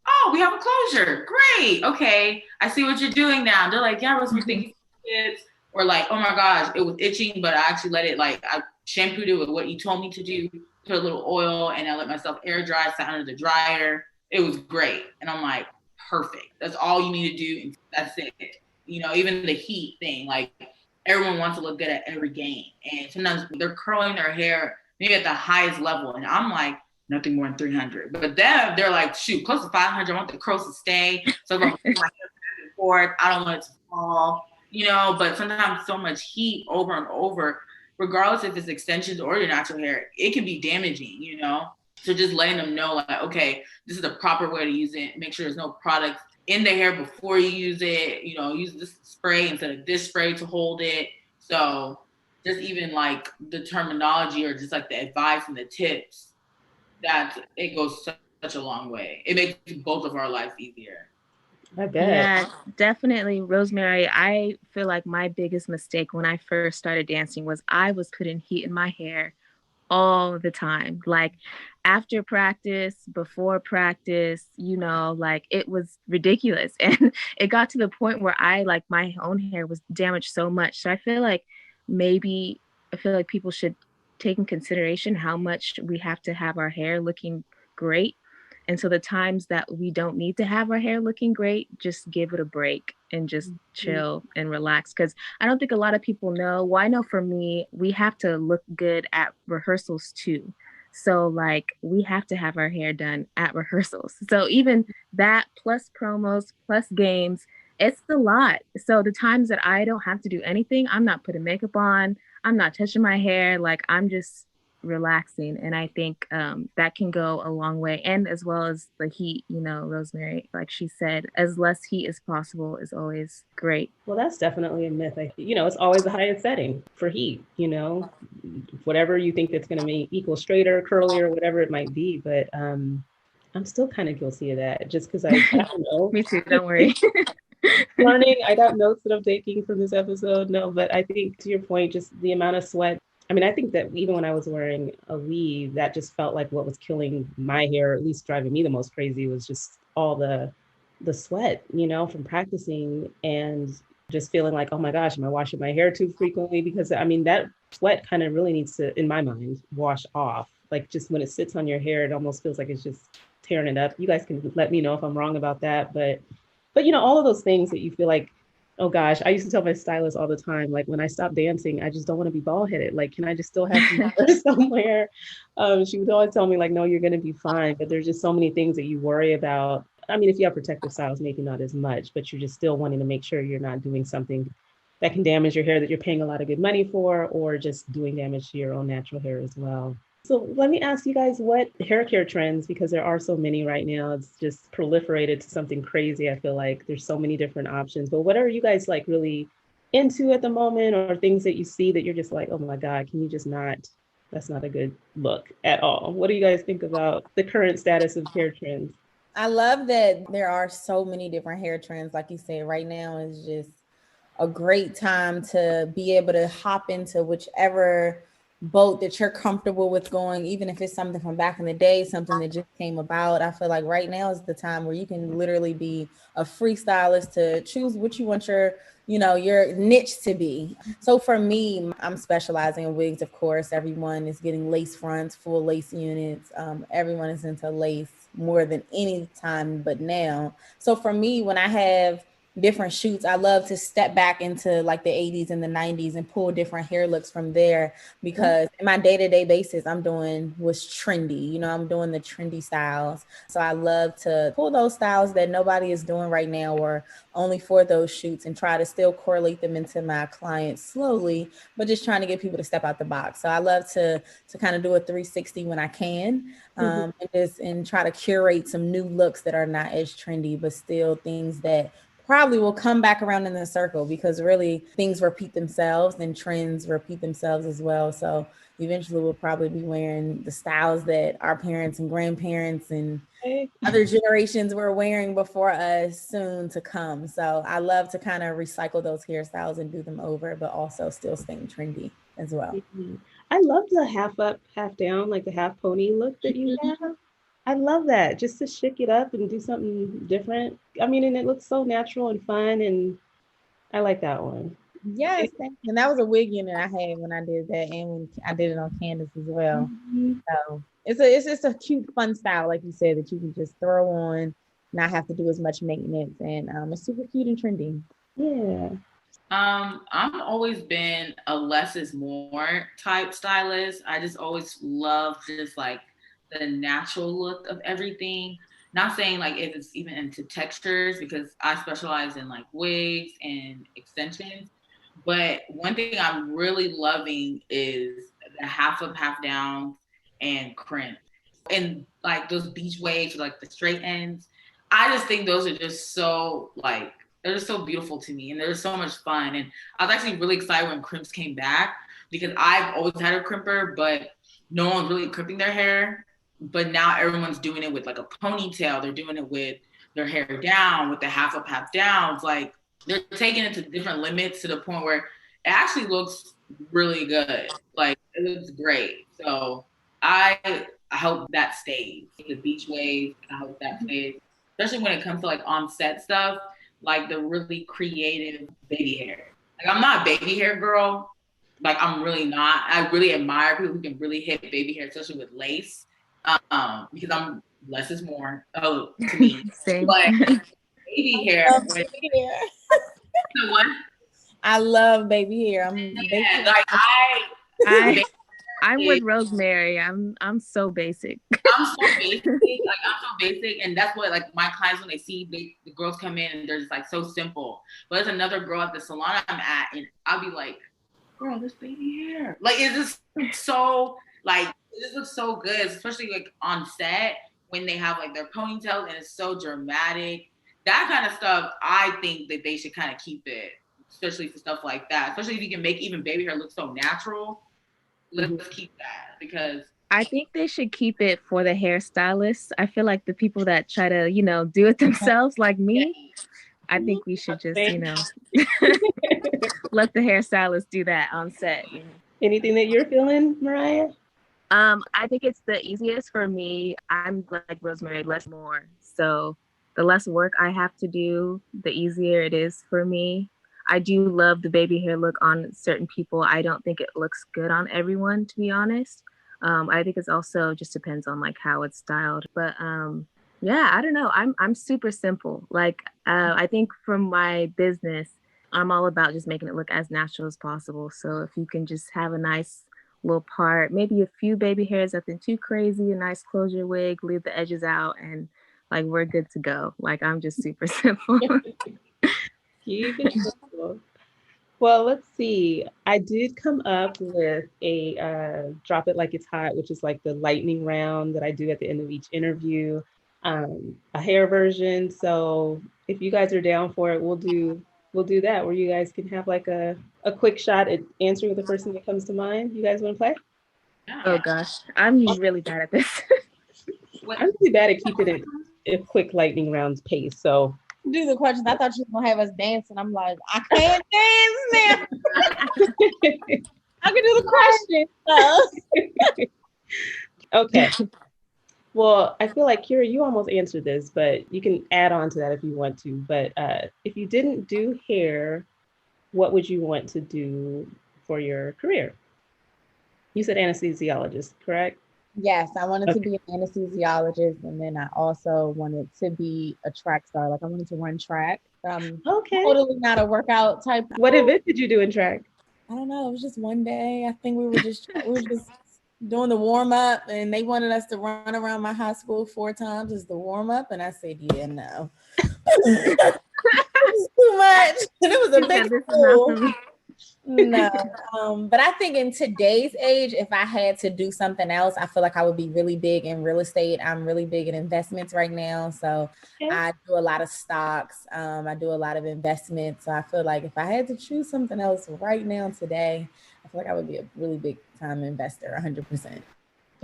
oh, we have a closure. Great. Okay. I see what you're doing now. They're like, yeah, Rosemary, thank you for kids. Or like, oh my gosh, it was itching, but I actually let it, like, I shampooed it with what you told me to do, put a little oil, and I let myself air dry, sat under the dryer. It was great. And I'm like, perfect. That's all you need to do. And that's it. You know, even the heat thing, like, everyone wants to look good at every game. And sometimes they're curling their hair maybe at the highest level. And I'm like, nothing more than 300. But then they're like, shoot, close to 500. I want the curls to stay. So I'm going to put my hair back and forth. I don't want it to fall, you know. But sometimes so much heat over and over, regardless if it's extensions or your natural hair, it can be damaging, you know. So just letting them know, like, okay, this is the proper way to use it. Make sure there's no products in the hair before you use it. You know, use this spray instead of this spray to hold it. So just even like the terminology, or just like the advice and the tips, that it goes such a long way. It makes both of our lives easier. I bet. Yeah, definitely, Rosemary. I feel like my biggest mistake when I first started dancing was I was putting heat in my hair all the time. Like, after practice, before practice, you know, like, it was ridiculous. And it got to the point where my own hair was damaged so much. So I feel like people should take in consideration how much we have to have our hair looking great. And so the times that we don't need to have our hair looking great, just give it a break and just chill and relax. Because I don't think a lot of people know. Well, I know for me, we have to look good at rehearsals too. So like, we have to have our hair done at rehearsals. So even that, plus promos, plus games, it's a lot. So the times that I don't have to do anything, I'm not putting makeup on, I'm not touching my hair, like, I'm just relaxing. And I think that can go a long way. And as well as the heat, you know, Rosemary, like she said, as less heat as possible is always great. Well, that's definitely a myth. You know, it's always the highest setting for heat, you know, whatever you think that's going to make equal straighter, curlier, whatever it might be. But I'm still kind of guilty of that, just because I don't know. Me too, don't worry. Learning, I got notes that I'm taking from this episode. No, but I think, to your point, just the amount of sweat. I mean, I think that even when I was wearing a weave, that just felt like what was killing my hair, or at least driving me the most crazy, was just all the sweat, you know, from practicing, and just feeling like, oh my gosh, am I washing my hair too frequently? Because I mean, that sweat kind of really needs to, in my mind, wash off. Like, just when it sits on your hair, it almost feels like it's just tearing it up. You guys can let me know if I'm wrong about that, but you know, all of those things that you feel like, oh gosh, I used to tell my stylist all the time, like, when I stop dancing, I just don't want to be bald headed. Like, can I just still have some hair somewhere? She would always tell me, like, no, you're going to be fine. But there's just so many things that you worry about. I mean, if you have protective styles, maybe not as much, but you're just still wanting to make sure you're not doing something that can damage your hair that you're paying a lot of good money for, or just doing damage to your own natural hair as well. So let me ask you guys, what hair care trends, because there are so many right now, it's just proliferated to something crazy. I feel like there's so many different options, but what are you guys like really into at the moment, or things that you see that you're just like, oh my God, can you just not, that's not a good look at all. What do you guys think about the current status of hair trends? I love that there are so many different hair trends. Like you said, right now is just a great time to be able to hop into whichever boat that you're comfortable with going, even if it's something from back in the day, something that just came about. I feel like right now is the time where you can literally be a freestylist to choose what you want your niche to be. So for me, I'm specializing in wigs. Of course, everyone is getting lace fronts, full lace units. Everyone is into lace more than any time but now. So for me, when I have different shoots. I love to step back into like the 80s and the 90s and pull different hair looks from there, because in my day-to-day basis, I'm doing what's trendy. You know, I'm doing the trendy styles. So I love to pull those styles that nobody is doing right now or only for those shoots, and try to still correlate them into my clients slowly, but just trying to get people to step out the box. So I love to kind of do a 360 when I can, and try to curate some new looks that are not as trendy, but still things that probably will come back around in the circle, because really things repeat themselves and trends repeat themselves as well. So eventually we'll probably be wearing the styles that our parents and grandparents and other generations were wearing before us soon to come. So I love to kind of recycle those hairstyles and do them over, but also still staying trendy as well. I love the half up, half down, like the half pony look that you have. I love that, just to shake it up and do something different. I mean, and it looks so natural and fun, and I like that one. Yes, and that was a wig unit I had when I did that, and when I did it on canvas as well. So it's just a cute, fun style, like you said, that you can just throw on, not have to do as much maintenance, and it's super cute and trendy. Yeah. I've always been a less is more type stylist. I just always love just like the natural look of everything. Not saying like if it's even into textures, because I specialize in like wigs and extensions. But one thing I'm really loving is the half up, half down and crimp. And like those beach waves, like the straight ends. I just think those are just so like, they're just so beautiful to me, and they're so much fun. And I was actually really excited when crimps came back, because I've always had a crimper, but no one's really crimping their hair. But now everyone's doing it with like a ponytail. They're doing it with their hair down, with the half up, half down. It's like they're taking it to different limits to the point where it actually looks really good. Like it looks great. So I hope that stays. The beach wave, I hope that stays. Especially when it comes to like on set stuff, like the really creative baby hair. Like I'm not a baby hair girl. Like I'm really not. I really admire people who can really hit baby hair, especially with lace. Because I'm less is more. Oh, to me. Same. But baby hair. What? I love baby hair. I'm with Rosemary. I'm so basic. I'm so basic. Like I'm so basic, and that's what like my clients, when they see the girls come in and they're just like so simple. But there's another girl at the salon I'm at, and I'll be like, "Girl, this baby hair, like, it's just so like it just looks so good, especially like on set when they have like their ponytails and it's so dramatic. That kind of stuff, I think that they should kind of keep it, especially for stuff like that. Especially if you can make even baby hair look so natural. Let's keep that, because I think they should keep it for the hairstylists. I feel like the people that try to, do it themselves, like me, I think we should just, let the hairstylist do that on set. Anything that you're feeling, Mariah? I think it's the easiest for me. I'm like Rosemary, less more. So the less work I have to do, the easier it is for me. I do love the baby hair look on certain people. I don't think it looks good on everyone, to be honest. I think it's also just depends on like how it's styled. But yeah, I don't know. I'm super simple. Like I think from my business, I'm all about just making it look as natural as possible. So if you can just have a nice little part, maybe a few baby hairs, nothing too crazy, a nice closure wig, leave the edges out, and like we're good to go. Like I'm just super simple. Keep it simple. Well, let's see. I did come up with a drop it like it's hot, which is like the lightning round that I do at the end of each interview, a hair version. So if you guys are down for it, we'll do that, where you guys can have like a quick shot at answering the first thing that comes to mind. You guys want to play? Oh gosh, I'm really bad at this. I'm really bad at keeping it a quick lightning rounds pace. So do the questions. I thought you were gonna have us dancing. I'm like, I can't dance now. I can do the question. Okay. Well, I feel like Kira, you almost answered this, but you can add on to that if you want to. But if you didn't do hair, what would you want to do for your career? You said anesthesiologist, correct? Yes, I wanted to be an anesthesiologist, and then I also wanted to be a track star. Like I wanted to run track. Okay. Totally not a workout type. What event did you do in track? I don't know. It was just one day. I think we were just doing the warm up, and they wanted us to run around my high school 4 times as the warm up, and I said, "Yeah, no, it's too much." And it was a big school. No, but I think in today's age, if I had to do something else, I feel like I would be really big in real estate. I'm really big in investments right now, so I do a lot of stocks. I do a lot of investments. So I feel like if I had to choose something else right now today, I feel like I would be a really big time investor, 100%.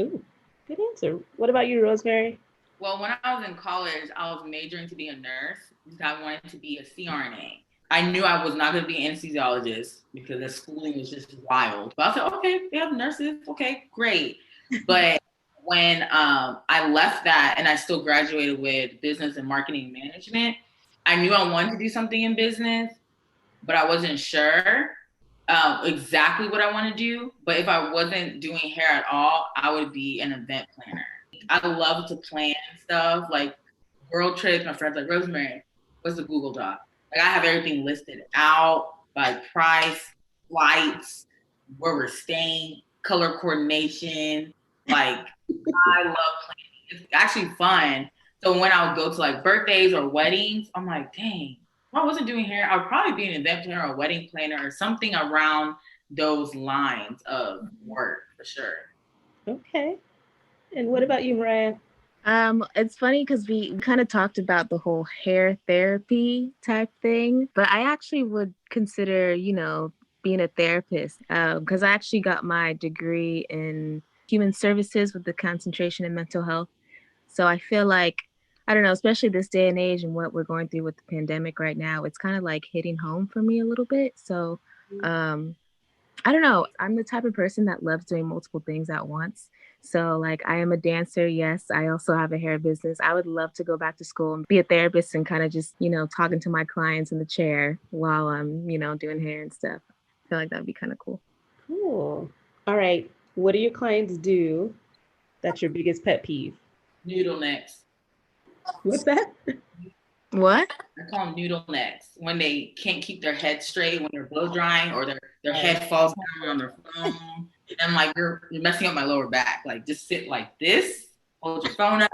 Ooh, good answer. What about you, Rosemary? Well, when I was in college, I was majoring to be a nurse because I wanted to be a CRNA. I knew I was not going to be an anesthesiologist because the schooling was just wild. But I said, okay, we have nurses. Okay, great. But when I left that and I still graduated with business and marketing management, I knew I wanted to do something in business, but I wasn't sure exactly what I want to do. But if I wasn't doing hair at all, I would be an event planner. I love to plan stuff like world trips. My friends like, Rosemary, what's the Google Doc? Like I have everything listed out by price, flights, where we're staying, color coordination. Like I love planning. It's actually fun. So when I would go to like birthdays or weddings, I'm like, dang, if I wasn't doing hair, I would probably be an event planner or a wedding planner or something around those lines of work for sure. Okay. And what about you, Mariah? It's funny because we kind of talked about the whole hair therapy type thing, but I actually would consider, being a therapist because I actually got my degree in human services with the concentration in mental health. So I feel like, I don't know, especially this day and age and what we're going through with the pandemic right now, it's kind of like hitting home for me a little bit. So I don't know. I'm the type of person that loves doing multiple things at once. So, like, I am a dancer. Yes. I also have a hair business. I would love to go back to school and be a therapist and kind of just, talking to my clients in the chair while I'm, doing hair and stuff. I feel like that'd be kind of cool. Cool. All right. What do your clients do that's your biggest pet peeve? Noodle necks. What's that? What? I call them noodle necks when they can't keep their head straight when they're blow drying or their head falls down on their phone. And I'm like, you're messing up my lower back. Like, just sit like this, hold your phone up,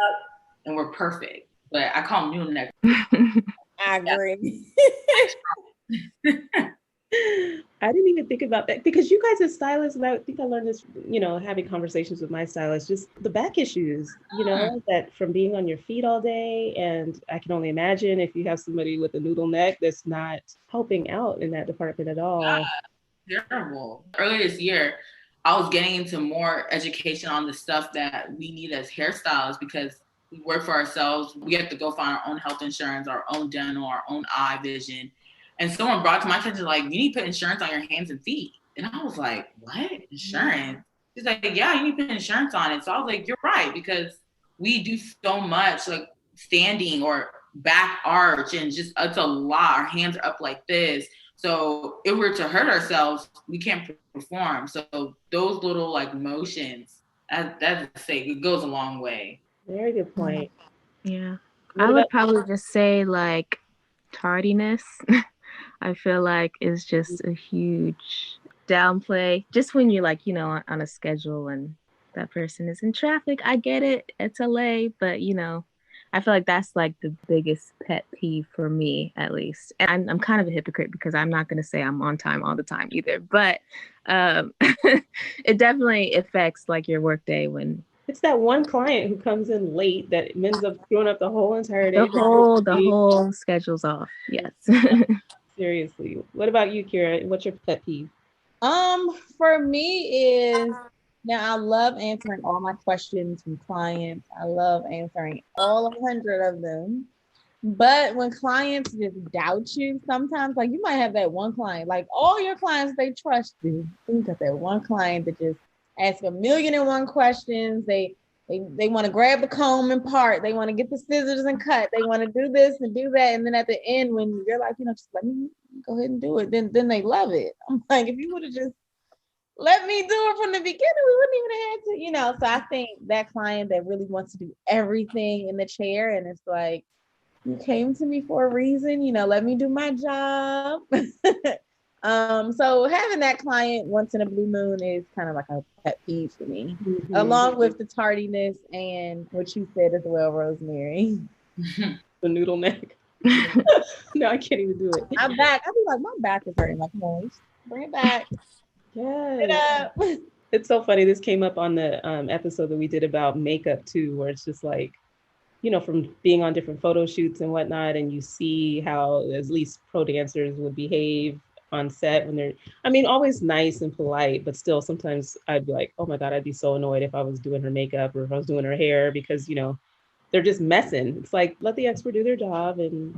and we're perfect. But I call them noodle necks. I agree. I didn't even think about that because you guys as stylists, and I think I learned this, having conversations with my stylist, just the back issues, that from being on your feet all day. And I can only imagine if you have somebody with a noodle neck that's not helping out in that department at all. Yeah, terrible. Earlier this year, I was getting into more education on the stuff that we need as hairstylists because we work for ourselves. We have to go find our own health insurance, our own dental, our own eye vision. And someone brought to my attention, like, you need to put insurance on your hands and feet. And I was like, what? Insurance? She's like, yeah, you need to put insurance on it. So I was like, you're right, because we do so much like standing or back arch and just, it's a lot. Our hands are up like this. So if we're to hurt ourselves, we can't perform. So those little like motions, that's say it goes a long way. Very good point. Yeah. I would probably just say like tardiness. I feel like is just a huge downplay. Just when you're like, on a schedule and that person is in traffic. I get it. It's LA, but I feel like that's like the biggest pet peeve for me, at least. And I'm kind of a hypocrite because I'm not going to say I'm on time all the time either, but it definitely affects like your workday when it's that one client who comes in late that ends up screwing up the whole entire day. The whole schedule's off. Yes. Seriously. What about you, Kira? What's your pet peeve? For me is now I love answering all my questions from clients. I love answering all 100 of them. But when clients just doubt you, sometimes like you might have that one client, like all your clients, they trust you. You got that one client that just asks 1,000,001 questions. They want to grab the comb and part. They want to get the scissors and cut. They want to do this and do that. And then at the end, when you're like, just let me go ahead and do it, then they love it. I'm like, if you would have just let me do it from the beginning. We wouldn't even have to, So I think that client that really wants to do everything in the chair, and it's like, you came to me for a reason, let me do my job. So having that client once in a blue moon is kind of like a pet peeve for me, along with the tardiness and what you said as well, Rosemary. The noodle neck. No, I can't even do it. I'm back. I'll be like, my back is hurting. Like, come on, bring it back. Yeah. It's so funny. This came up on the episode that we did about makeup too, where it's just like, from being on different photo shoots and whatnot, and you see how at least pro dancers would behave on set when they're, always nice and polite, but still sometimes I'd be like, oh my God, I'd be so annoyed if I was doing her makeup or if I was doing her hair, because, they're just messing. It's like, let the expert do their job, and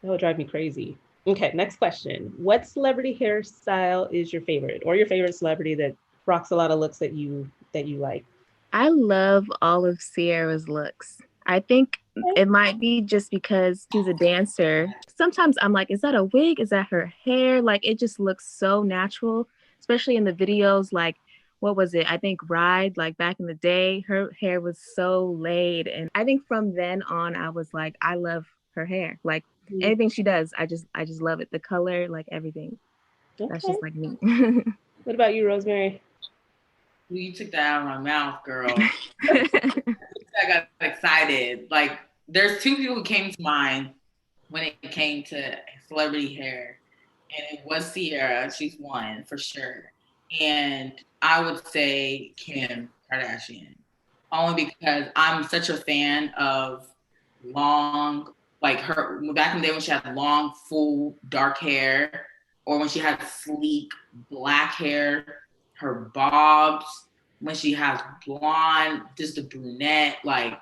that would drive me crazy. Okay, next question. What celebrity hairstyle is your favorite, or your favorite celebrity that rocks a lot of looks that you like? I love all of Sierra's looks. I think it might be just because she's a dancer. Sometimes I'm like, is that a wig? Is that her hair? Like, it just looks so natural, especially in the videos. Like, what was it? I think Ride, like back in the day, her hair was so laid. And I think from then on, I was like, I love her hair. Like anything she does, I just love it. The color, like everything. Okay. That's just like me. What about you, Rosemary? You took that out of my mouth, girl. I got excited. Like, there's two people who came to mind when it came to celebrity hair, and it was Sierra. She's one for sure, and I would say Kim Kardashian, only because I'm such a fan of long, like her back in the day when she had long, full, dark hair, or when she had sleek black hair, her bobs, when she has blonde, just the brunette, like,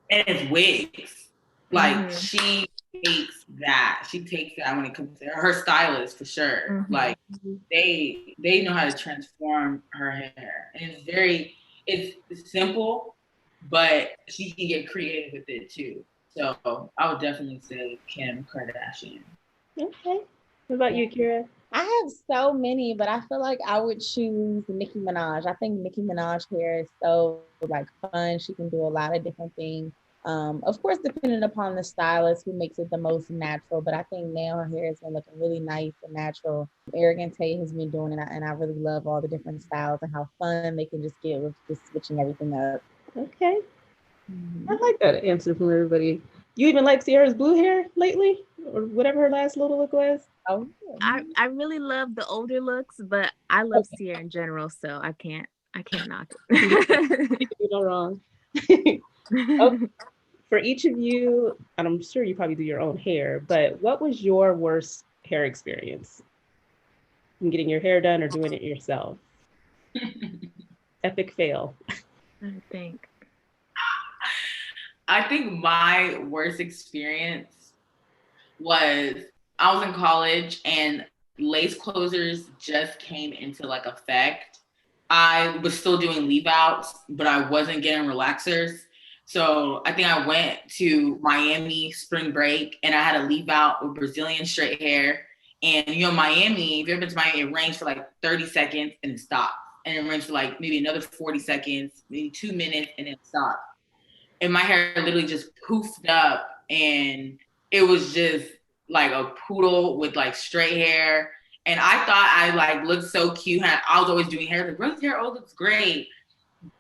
and it's wigs. Like, she takes that. She takes that when it comes to her stylist, for sure. Like, they know how to transform her hair. And it's simple, but she can get creative with it too. So I would definitely say Kim Kardashian. Okay. What about you, Kira? I have so many, but I feel like I would choose Nicki Minaj. I think Nicki Minaj hair is so like fun. She can do a lot of different things. Of course, depending upon the stylist who makes it the most natural, but I think now her hair has been looking really nice and natural. Arrogant Tate has been doing it, and I really love all the different styles and how fun they can just get with just switching everything up. Okay. I like that answer from everybody. You even like Sierra's blue hair lately, or whatever her last little look was? Oh, I really love the older looks, but I love Sierra in general, so I can't knock it. You're not wrong. Okay. For each of you, and I'm sure you probably do your own hair, but what was your worst hair experience? In getting your hair done or doing it yourself? Epic fail. I think my worst experience was I was in college and lace closers just came into like effect. I was still doing leave outs, but I wasn't getting relaxers. So I think I went to Miami spring break and I had a leave out with Brazilian straight hair. And Miami, if you've ever been to Miami, it rains for like 30 seconds and it stops. And it rains for like maybe another 40 seconds, maybe 2 minutes, and then it stops. And my hair literally just poofed up, and it was just like a poodle with like straight hair. And I thought I like looked so cute. I was always doing hair. Like, Rose's hair, looks great.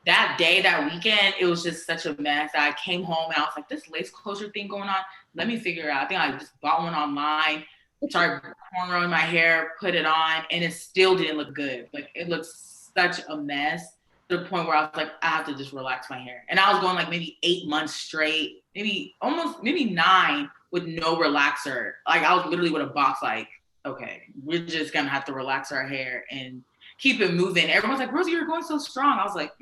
That day, that weekend, it was just such a mess. I came home and I was like, this lace closure thing going on, let me figure it out. I think I just bought one online, started cornrowing my hair, put it on, and it still didn't look good. Like, it looked such a mess to the point where I was like, I have to just relax my hair. And I was going like maybe 8 months straight, maybe 9 with no relaxer. Like, I was literally with a box like, okay, we're just gonna have to relax our hair and keep it moving. Everyone's like, Rosie, you're going so strong. I was like,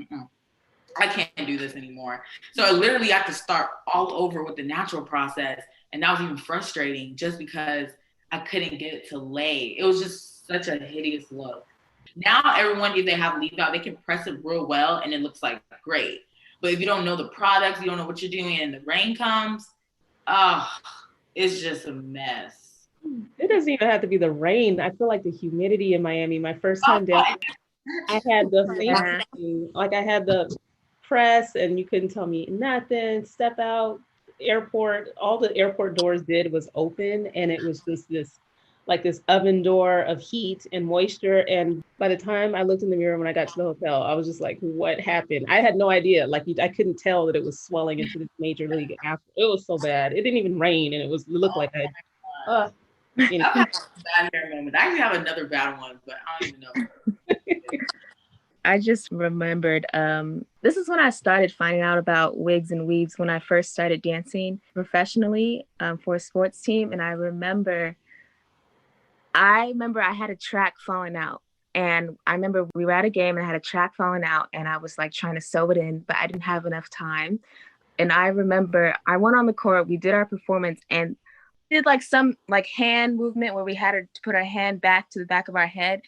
I can't do this anymore. So I literally had to start all over with the natural process. And that was even frustrating just because I couldn't get it to lay. It was just such a hideous look. Now everyone, if they have leave out, they can press it real well and it looks like great. But if you don't know the products, you don't know what you're doing, and the rain comes, it's just a mess. It doesn't even have to be the rain. I feel like the humidity in Miami, my first time down, I had the Yeah. FaceTime, like I had the press and you couldn't tell me nothing, step out, airport, all the airport doors did was open and it was just this like this oven door of heat and moisture. And by the time I looked in the mirror when I got to the hotel, I was just like, what happened? I had no idea. Like I couldn't tell that it was swelling into this major league after. It was so bad. It didn't even rain and it looked like I've had a bad hair moment. I actually have another bad one, but I don't even know. I just remembered, this is when I started finding out about wigs and weaves when I first started dancing professionally for a sports team. And I remember I had a track falling out. And I remember we were at a game and I had a track falling out and I was like trying to sew it in, but I didn't have enough time. And I remember I went on the court, we did our performance and did like some like hand movement where we had to put our hand back to the back of our head.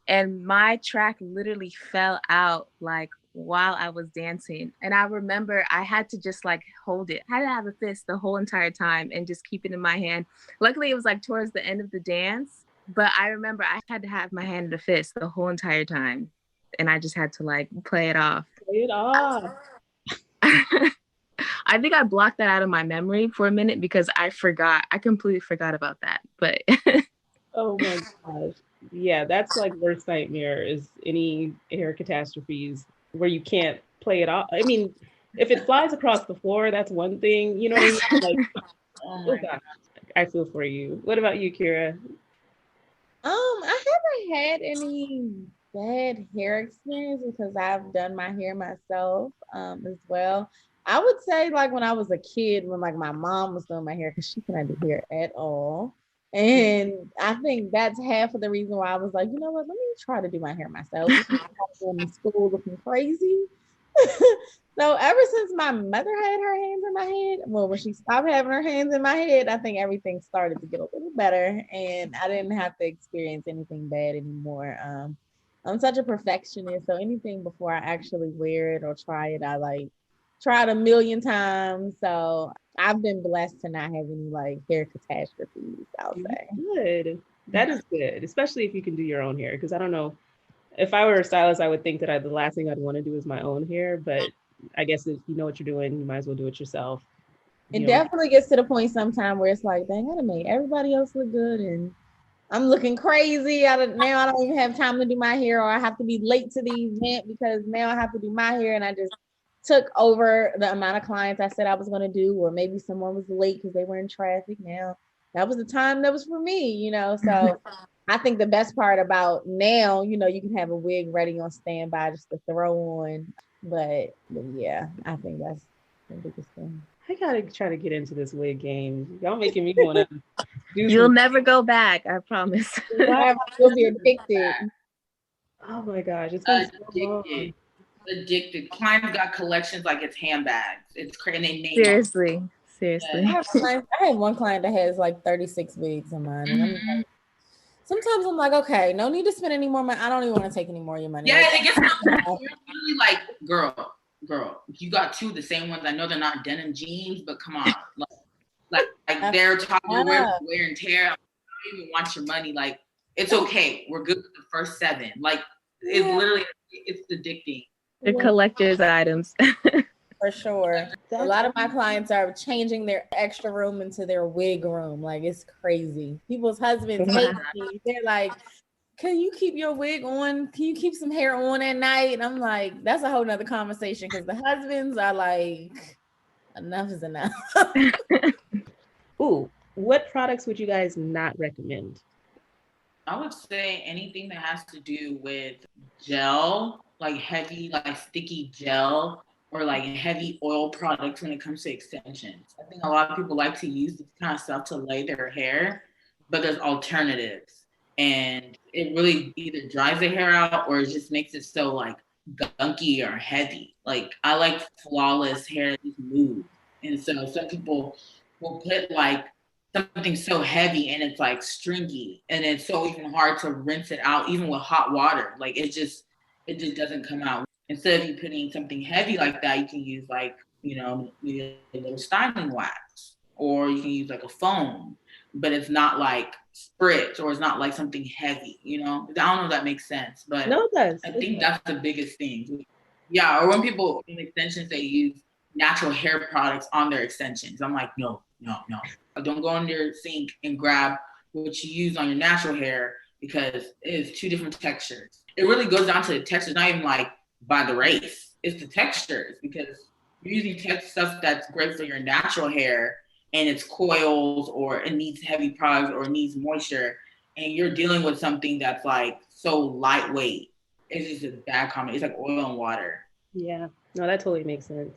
And my track literally fell out like while I was dancing. And I remember I had to just like hold it. I had to have a fist the whole entire time and just keep it in my hand. Luckily, it was like towards the end of the dance. But I remember I had to have my hand in a fist the whole entire time. And I just had to like play it off. play it off. I think I blocked that out of my memory for a minute because I completely forgot about that. But Oh my gosh. Yeah, that's like worst nightmare is any hair catastrophes where you can't play it off. I mean, if it flies across the floor, that's one thing, you know what I mean? Like, oh gosh, I feel for you. What about you, Kira? I haven't had any bad hair experience because I've done my hair myself as well. I would say like when I was a kid, when like my mom was doing my hair because she couldn't do hair at all. And I think that's half of the reason why I was like, you know what, let me try to do my hair myself. Going to school looking crazy. So ever since my mother had her hands in my head, well, when she stopped having her hands in my head, I think everything started to get a little better and I didn't have to experience anything bad anymore. I'm such a perfectionist, so anything before I actually wear it or try it, I like tried a million times. So I've been blessed to not have any like hair catastrophes, I'll say. Good. That is good, especially if you can do your own hair. Because I don't know, if I were a stylist, I would think that the last thing I'd want to do is my own hair. But I guess if you know what you're doing, you might as well do it yourself. It definitely gets to the point sometime where it's like, dang, I done made everybody else look good and I'm looking crazy. Now I don't even have time to do my hair, or I have to be late to the event because now I have to do my hair, and I just took over the amount of clients I said I was going to do, or maybe someone was late because they were in traffic. Now that was the time that was for me, So I think the best part about now, you can have a wig ready on standby just to throw on. But yeah, I think that's the biggest thing. I gotta try to get into this wig game. Y'all making me want to do. You'll never go back, I promise. You'll be addicted. Oh my gosh, it's been so long. Addicted. Clients got collections like it's handbags. It's crazy. And they make Seriously. I have one client that has like 36 wigs in mine, and I'm like, sometimes I'm like, okay, no need to spend any more money. I don't even want to take any more of your money. Yeah, it gets really like, girl, you got two of the same ones. I know they're not denim jeans, but come on, like they're talking wear and tear. I don't even want your money. Like, it's okay. We're good with the first 7. Like, it's literally, it's addicting. They're collector's items. For sure. A lot of my clients are changing their extra room into their wig room. Like, it's crazy. People's husbands hate me. They're like, can you keep your wig on? Can you keep some hair on at night? And I'm like, that's a whole nother conversation because the husbands are like, enough is enough. Ooh, what products would you guys not recommend? I would say anything that has to do with gel, like heavy, like sticky gel, or like heavy oil products when it comes to extensions. I think a lot of people like to use this kind of stuff to lay their hair, but there's alternatives. And it really either dries the hair out or it just makes it so like gunky or heavy. Like, I like flawless hair that just moves. And so some people will put like something so heavy and it's like stringy and it's so even hard to rinse it out, even with hot water. Like, it just doesn't come out. Instead of you putting something heavy like that, you can use like, maybe a little styling wax, or you can use like a foam, but it's not like spritz or it's not like something heavy, you know? I don't know if that makes sense, but No, it does. I think that's the biggest thing. Yeah, or when people in extensions, they use natural hair products on their extensions. I'm like, no. Don't go in your sink and grab what you use on your natural hair because it is two different textures. It really goes down to the textures, not even like by the race. It's the textures because you're using stuff that's great for your natural hair and it's coils or it needs heavy products or it needs moisture. And you're dealing with something that's like so lightweight. It's just a bad comment. It's like oil and water. Yeah, no, that totally makes sense.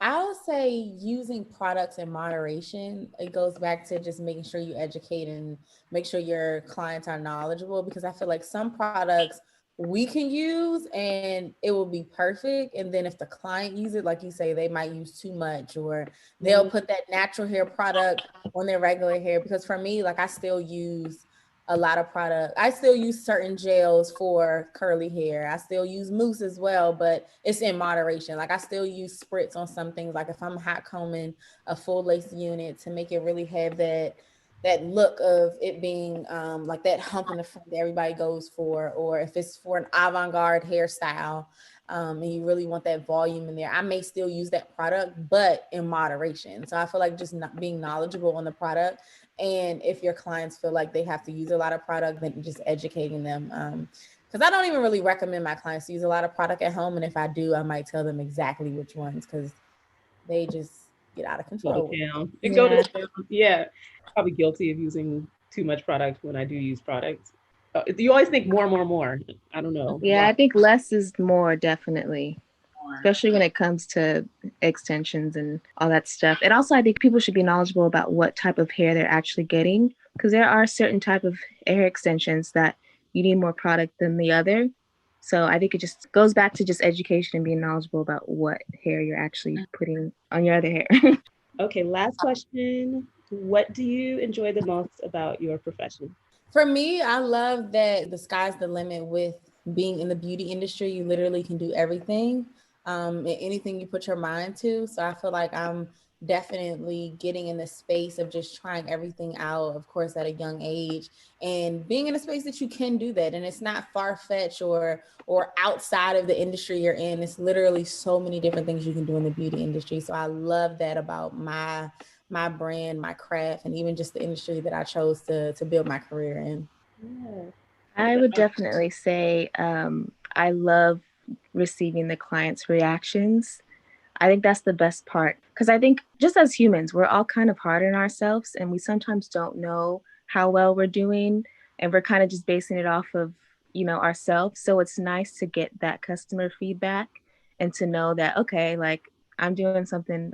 I'll say using products in moderation. It goes back to just making sure you educate and make sure your clients are knowledgeable, because I feel like some products we can use and it will be perfect. And then if the client use it, like you say, they might use too much, or they'll put that natural hair product on their regular hair. Because for me, like I still use a lot of product. I still use certain gels for curly hair. I still use mousse as well, but it's in moderation. Like I still use spritz on some things. Like if I'm hot combing a full lace unit to make it really have that look of it being like that hump in the front that everybody goes for, or if it's for an avant-garde hairstyle and you really want that volume in there, I may still use that product, but in moderation. So I feel like just not being knowledgeable on the product. And if your clients feel like they have to use a lot of product, then just educating them. Because I don't even really recommend my clients to use a lot of product at home. And if I do, I might tell them exactly which ones, because they just get out of control. Yeah. Probably guilty of using too much product when I do use products. You always think more. I don't know. Yeah, I think less is more, definitely. Especially when it comes to extensions and all that stuff. And also, I think people should be knowledgeable about what type of hair they're actually getting, because there are certain type of hair extensions that you need more product than the other. So I think it just goes back to just education and being knowledgeable about what hair you're actually putting on your other hair. Okay, last question. What do you enjoy the most about your profession? For me, I love that the sky's the limit with being in the beauty industry. You literally can do everything. Anything you put your mind to. So I feel like I'm definitely getting in the space of just trying everything out, of course, at a young age, and being in a space that you can do that. And it's not far-fetched or outside of the industry you're in. It's literally so many different things you can do in the beauty industry. So I love that about my brand, my craft, and even just the industry that I chose to build my career in. Yeah. I would definitely say I love receiving the clients' reactions. I think that's the best part, because I think just as humans, we're all kind of hard on ourselves and we sometimes don't know how well we're doing, and we're kind of just basing it off of, ourselves. So it's nice to get that customer feedback and to know that, okay, like I'm doing something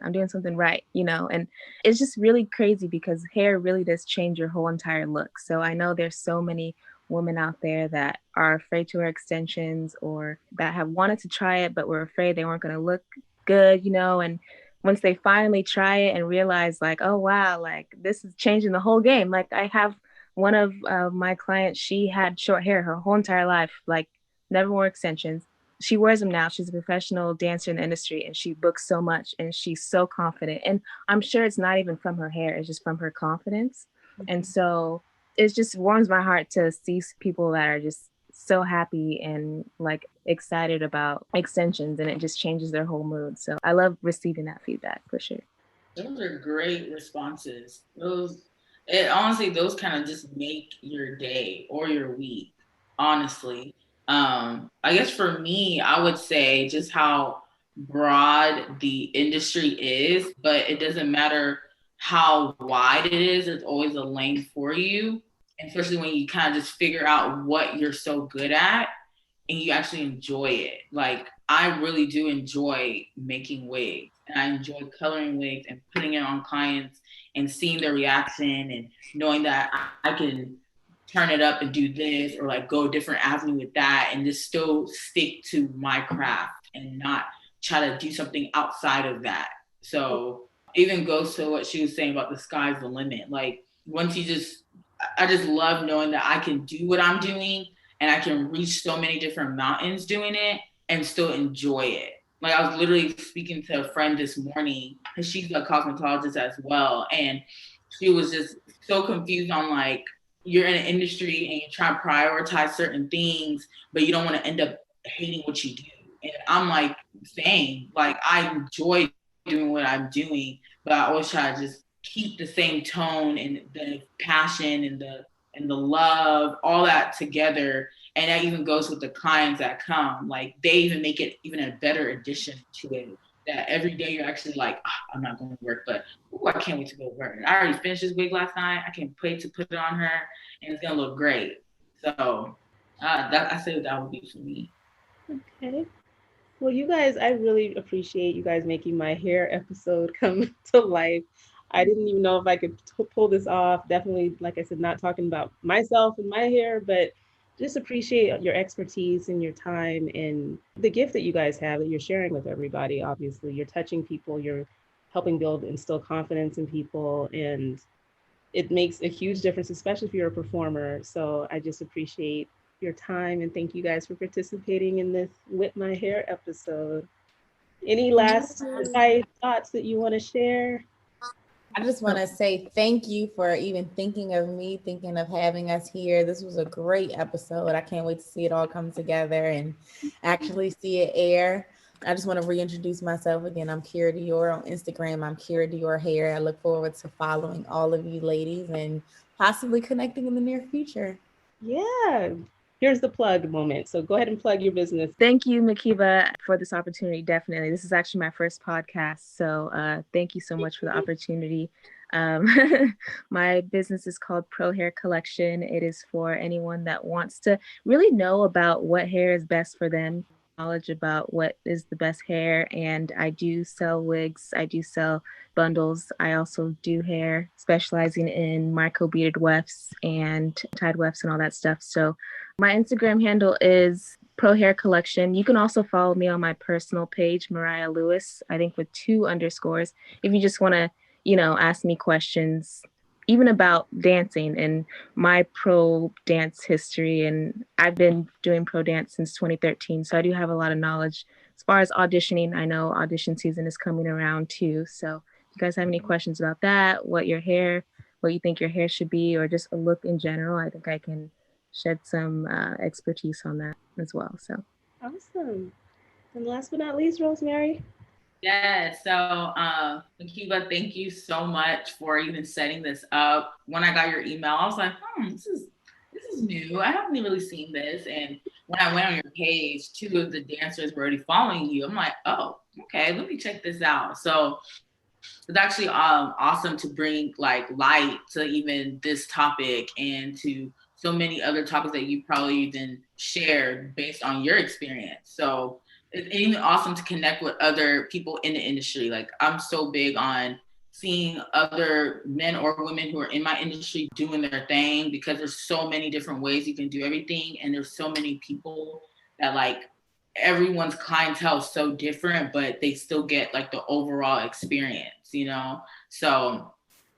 right, and it's just really crazy because hair really does change your whole entire look. So I know there's so many women out there that are afraid to wear extensions, or that have wanted to try it but were afraid they weren't going to look good, and once they finally try it and realize like, oh wow, like this is changing the whole game. Like I have one of my clients, she had short hair her whole entire life, like never wore extensions. She wears them now. She's a professional dancer in the industry and she books so much and she's so confident, and I'm sure it's not even from her hair, it's just from her confidence. And so it just warms my heart to see people that are just so happy and like excited about extensions, and it just changes their whole mood. So I love receiving that feedback for sure. Those are great responses. Honestly, those kind of just make your day or your week, honestly. I guess for me, I would say just how broad the industry is, but it doesn't matter how wide it is, there's always a lane for you. And especially when you kind of just figure out what you're so good at and you actually enjoy it. Like I really do enjoy making wigs, and I enjoy coloring wigs and putting it on clients and seeing their reaction and knowing that I can turn it up and do this or like go a different avenue with that and just still stick to my craft and not try to do something outside of that. So even goes to what she was saying about the sky's the limit. Like once I just love knowing that I can do what I'm doing and I can reach so many different mountains doing it and still enjoy it. Like I was literally speaking to a friend this morning, and she's a cosmetologist as well, and she was just so confused on like, you're in an industry and you're trying to prioritize certain things, but you don't want to end up hating what you do. And I'm like, same. Like I enjoy doing what I'm doing, but I always try to just keep the same tone and the passion and the love, all that together. And that even goes with the clients that come. Like they even make it even a better addition to it. That every day you're actually like, I'm not going to work, but ooh, I can't wait to go to work. I already finished this wig last night. I can't wait to put it on her, and it's gonna look great. So I say that would be for me. Okay. Well, you guys, I really appreciate you guys making my hair episode come to life. I didn't even know if I could pull this off. Definitely, like I said, not talking about myself and my hair, but just appreciate your expertise and your time and the gift that you guys have that you're sharing with everybody. Obviously, you're touching people, you're helping build, instill confidence in people, and it makes a huge difference, especially if you're a performer. So I just appreciate your time and thank you guys for participating in this Whip My Hair episode. Any last thoughts that you want to share? I just want to say thank you for even thinking of me, thinking of having us here. This was a great episode. I can't wait to see it all come together and actually see it air. I just want to reintroduce myself again. I'm Kira Dior on Instagram. I'm Kira Dior Hair. I look forward to following all of you ladies and possibly connecting in the near future. Yeah. Here's the plug moment. So go ahead and plug your business. Thank you, Mhkeeba, for this opportunity. Definitely. This is actually my first podcast. So thank you so much for the opportunity. My business is called Pro Hair Collection. It is for anyone that wants to really know about what hair is best for them, knowledge about what is the best hair. And I do sell wigs. I do sell bundles. I also do hair, specializing in micro beaded wefts and tied wefts and all that stuff. So my Instagram handle is Pro Hair Collection. You can also follow me on my personal page, Mariah Lewis, I think with 2 underscores. If you just want to, ask me questions, even about dancing and my pro dance history. And I've been doing pro dance since 2013. So I do have a lot of knowledge. As far as auditioning, I know audition season is coming around too. So if you guys have any questions about that, what you think your hair should be, or just a look in general, I think I can shed some expertise on that as well. So awesome. And last but not least, Rosemary. Yeah, so Mhkeeba, thank you so much for even setting this up. When I got your email, I was like, this is new. I haven't really seen this. And when I went on your page, 2 of the dancers were already following you. I'm like, oh, okay, let me check this out. So it's actually awesome to bring like light to even this topic and to so many other topics that you probably even shared based on your experience. So it's even awesome to connect with other people in the industry. Like I'm so big on seeing other men or women who are in my industry doing their thing, because there's so many different ways you can do everything. And there's so many people that like everyone's clientele is so different, but they still get like the overall experience, So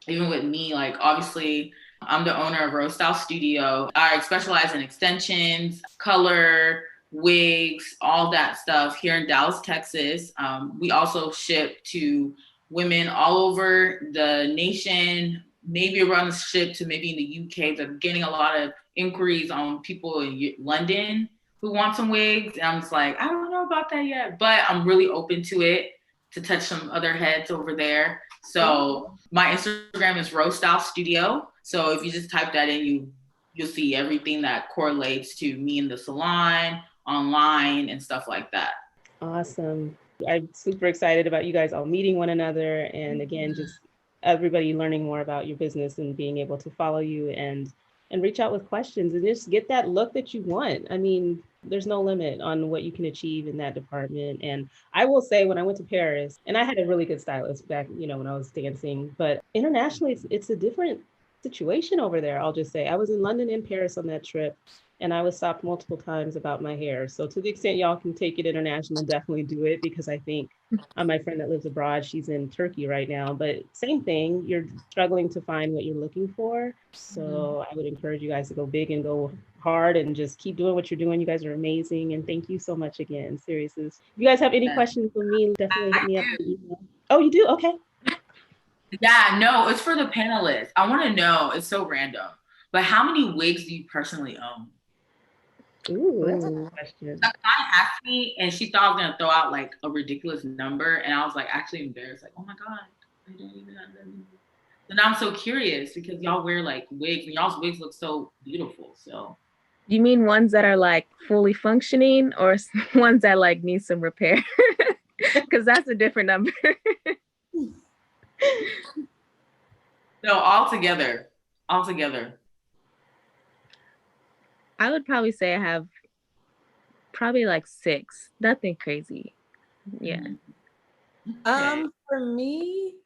even with me, like obviously I'm the owner of Hairstyle Studio. I specialize in extensions, color, wigs, all that stuff here in Dallas, Texas. We also ship to women all over the nation, maybe around the ship to maybe in the UK. They're getting a lot of inquiries on people in London who want some wigs. And I'm just like, I don't know about that yet, but I'm really open to it, to touch some other heads over there. So my Instagram is Hairstyle Studio. So if you just type that in, you'll see everything that correlates to me in the salon, online, and stuff like that. Awesome. I'm super excited about you guys all meeting one another. And again, just everybody learning more about your business and being able to follow you and reach out with questions and just get that look that you want. I mean, there's no limit on what you can achieve in that department. And I will say, when I went to Paris, and I had a really good stylist back, when I was dancing, but internationally, it's a different situation over there, I'll just say. I was in London and Paris on that trip, and I was stopped multiple times about my hair. So to the extent y'all can take it international, definitely do it, because I think my friend that lives abroad, she's in Turkey right now, but same thing, you're struggling to find what you're looking for. So I would encourage you guys to go big and go hard and just keep doing what you're doing. You guys are amazing. And thank you so much again, seriously. If you guys have any questions for me, definitely hit me up on email. Oh, you do? Okay. Yeah, no, it's for the panelists. I want to know, it's so random, but how many wigs do you personally own? Ooh, that's a good question. That client asked me, and she thought I was gonna throw out like a ridiculous number, and I was like actually embarrassed, like, oh my god, I don't even have that. So now I'm so curious because y'all wear like wigs, and y'all's wigs look so beautiful. So You mean ones that are like fully functioning, or ones that like need some repair? Because that's a different number. no, all together. I would probably say I have probably like 6. Nothing crazy. Yeah. For me,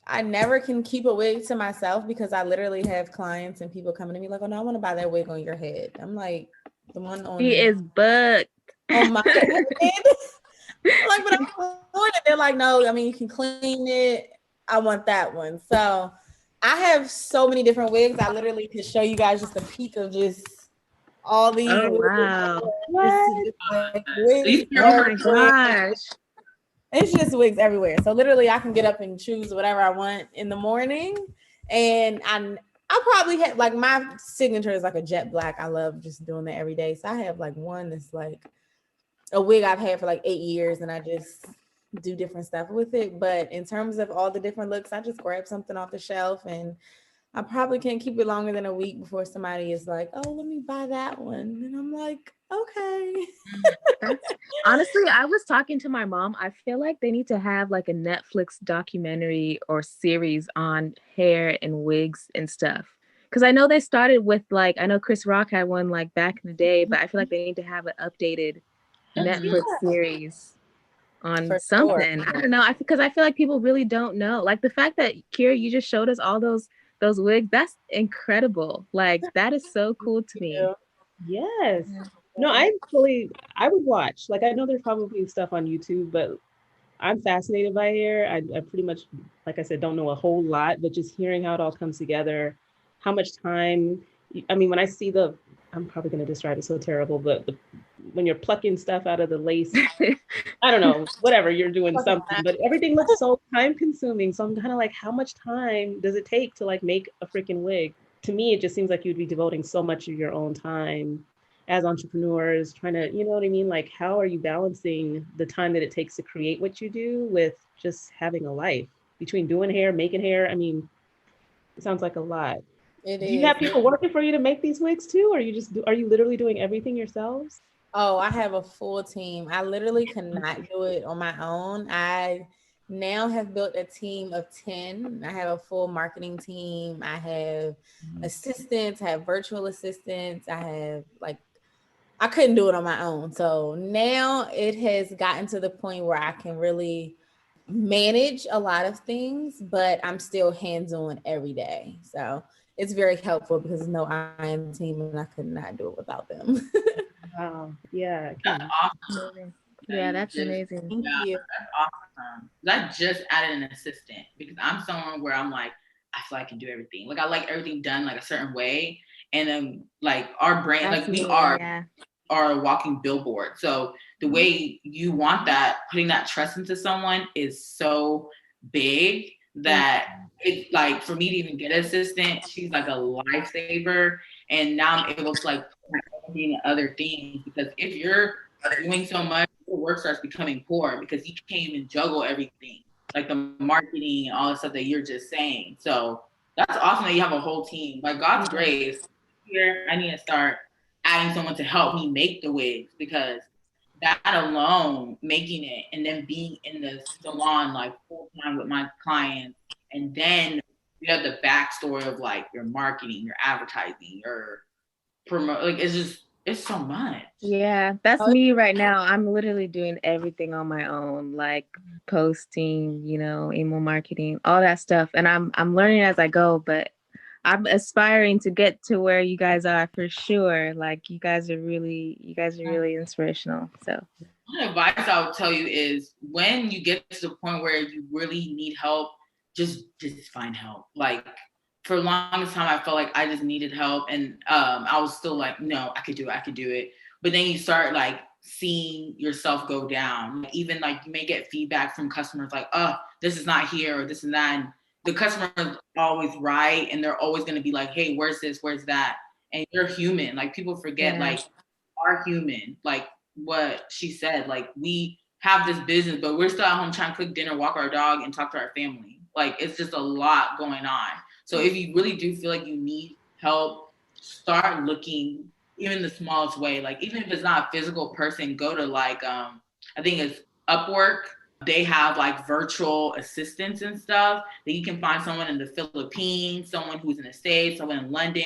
I never can keep a wig to myself because I literally have clients and people coming to me like, oh no, I want to buy that wig on your head. I'm like, the one on He is booked. on my head. Like, but I'm doing it. They're like, no, I mean, you can clean it. I want that one. So I have so many different wigs. I literally could show you guys just a peek of just all these. Oh, wow. Wigs. Oh my gosh. It's just wigs everywhere. So literally I can get up and choose whatever I want in the morning. And I probably have like my signature is like a jet black. I love just doing that every day. So I have like one that's like a wig I've had for like 8 years and I just do different stuff with it. But in terms of all the different looks, I just grab something off the shelf and I probably can't keep it longer than a week before somebody is like, oh, let me buy that one. And I'm like, okay. Honestly, I was talking to my mom. I feel like they need to have like a Netflix documentary or series on hair and wigs and stuff. Because I know they started with like, I know Chris Rock had one like back in the day, but I feel like they need to have an updated Netflix series on For something. sure. I don't know. Because I feel like people really don't know. Like the fact that Kira, you just showed us all those wigs, that's incredible. Like that is so cool to me. Yes. No, I would watch. Like, I know there's probably stuff on YouTube, but I'm fascinated by hair. I pretty much, like I said, don't know a whole lot, but just hearing how it all comes together, how much time, I mean, when I see I'm probably going to describe it so terrible, but when you're plucking stuff out of the lace, I don't know, whatever, you're doing something, but everything looks so time consuming. So I'm kind of like, how much time does it take to like make a freaking wig? To me, it just seems like you'd be devoting so much of your own time as entrepreneurs trying to, you know what I mean? Like, how are you balancing the time that it takes to create what you do with just having a life between doing hair, making hair? I mean, it sounds like a lot. Do you have people working for you to make these wigs too? Or are you literally doing everything yourselves? Oh, I have a full team. I literally cannot do it on my own. I now have built a team of 10. I have a full marketing team. I have assistants, I have virtual assistants. I couldn't do it on my own. So now it has gotten to the point where I can really manage a lot of things, but I'm still hands-on every day. So it's very helpful because there's no I am team and I could not do it without them. Wow. Yeah. That's awesome. Yeah, that's amazing. Thank you. That's awesome. I just added an assistant because I'm someone where I'm like, I feel like I can do everything. Like I like everything done like a certain way. And then like our brain, like we are a walking billboard. So the way you want that, putting that trust into someone is so big that it's like for me to even get an assistant, she's like a lifesaver. And now I'm able to like doing other things because if you're doing so much, your work starts becoming poor because you can't even juggle everything, like the marketing and all the stuff that you're just saying. So that's awesome that you have a whole team. By God's grace, here I need to start adding someone to help me make the wigs because that alone, making it and then being in the salon like full time with my clients, and then you have the backstory of like your marketing, your advertising, your promote, like it's so much. Yeah, that's me right now. I'm literally doing everything on my own, like posting, email marketing, all that stuff. And I'm learning as I go, but I'm aspiring to get to where you guys are for sure. Like you guys are really inspirational. So one advice I would tell you is when you get to the point where you really need help, just find help. Like for the longest time, I felt like I just needed help, and I was still like, no, I could do it. But then you start like seeing yourself go down. Even like you may get feedback from customers like, oh, this is not here or this and that. And the customer is always right, and they're always going to be like, hey, where's this, where's that? And you're human. Like people forget, like are human. Like what she said, like we have this business, but we're still at home trying to cook dinner, walk our dog, and talk to our family. Like it's just a lot going on. So if you really do feel like you need help, start looking even the smallest way. Like even if it's not a physical person, go to like I think it's Upwork. They have like virtual assistants and stuff that you can find someone in the Philippines, someone who's in the States, someone in London,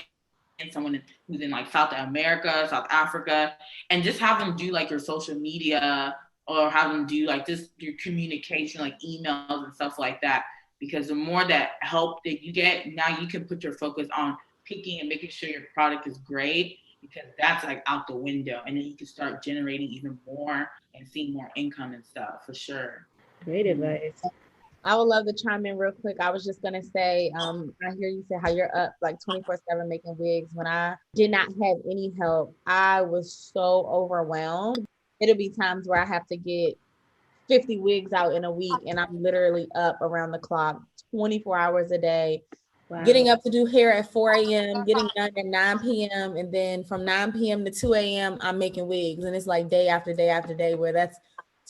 someone who's in like South America, South Africa, and just have them do like your social media or have them do like just your communication, like emails and stuff like that. Because the more that help that you get, now you can put your focus on picking and making sure your product is great, because that's like out the window. And then you can start generating even more and seeing more income and stuff for sure. Great advice. I would love to chime in real quick. I was just going to say, I hear you say how you're up like 24/7 making wigs. When I did not have any help, I was so overwhelmed. It'll be times where I have to get 50 wigs out in a week, and I'm literally up around the clock 24 hours a day. Wow. Getting up to do hair at 4 a.m., getting done at 9 p.m., and then from 9 p.m. to 2 a.m., I'm making wigs. And it's like day after day after day where that's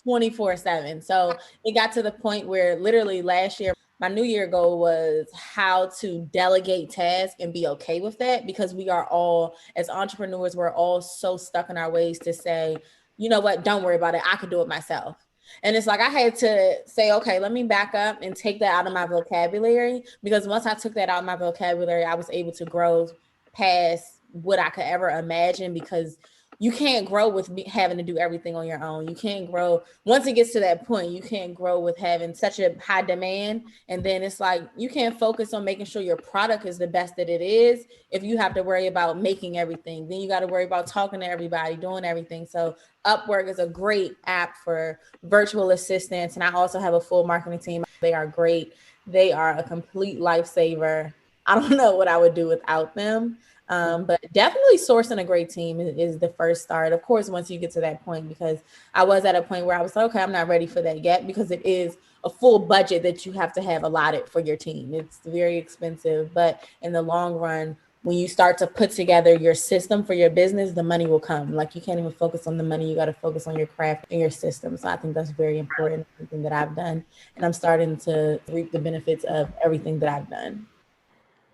24/7. So it got to the point where literally last year, my New Year goal was how to delegate tasks and be okay with that, because we are all, as entrepreneurs, we're all so stuck in our ways to say, you know what, don't worry about it. I could do it myself. And it's like I had to say, okay, let me back up and take that out of my vocabulary, because once I took that out of my vocabulary, I was able to grow past what I could ever imagine, because you can't grow with having to do everything on your own. You can't grow. Once it gets to that point, you can't grow with having such a high demand. And then it's like you can't focus on making sure your product is the best that it is if you have to worry about making everything. Then you got to worry about talking to everybody, doing everything. So Upwork is a great app for virtual assistants. And I also have a full marketing team. They are great. They are a complete lifesaver. I don't know what I would do without them. But definitely sourcing a great team is the first start. Of course, once you get to that point, because I was at a point where I was like, okay, I'm not ready for that yet, because it is a full budget that you have to have allotted for your team. It's very expensive, but in the long run, when you start to put together your system for your business, the money will come. Like you can't even focus on the money. You got to focus on your craft and your system. So I think that's very important, something that I've done. And I'm starting to reap the benefits of everything that I've done.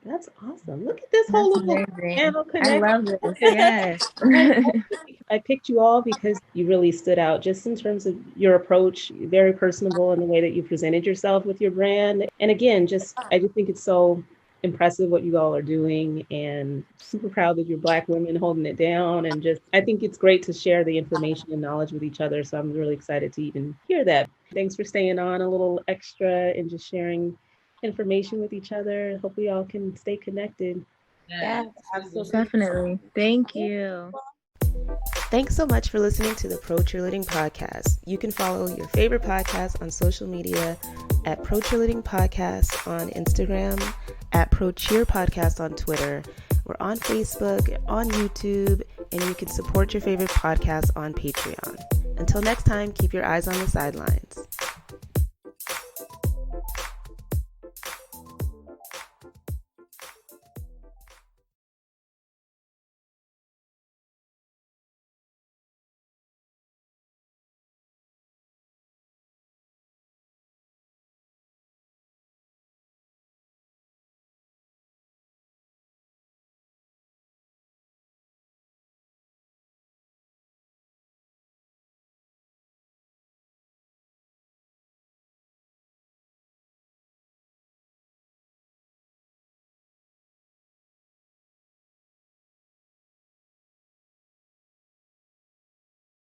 That's awesome. Look at this whole little channel connection. I love this. Yes. I picked you all because you really stood out just in terms of your approach, very personable in the way that you presented yourself with your brand. And again, I just think it's so impressive what you all are doing, and super proud that you're Black women holding it down. And I think it's great to share the information and knowledge with each other. So I'm really excited to even hear that. Thanks for staying on a little extra and just sharing information with each other. Hope we all can stay connected. Yeah, absolutely. Definitely. Thank you. Thanks so much for listening to the Pro Cheerleading Podcast. You can follow your favorite podcast on social media at Pro Cheerleading Podcast on Instagram, at Pro Cheer Podcast on Twitter. We're on Facebook, on YouTube, and you can support your favorite podcast on Patreon. Until next time, keep your eyes on the sidelines.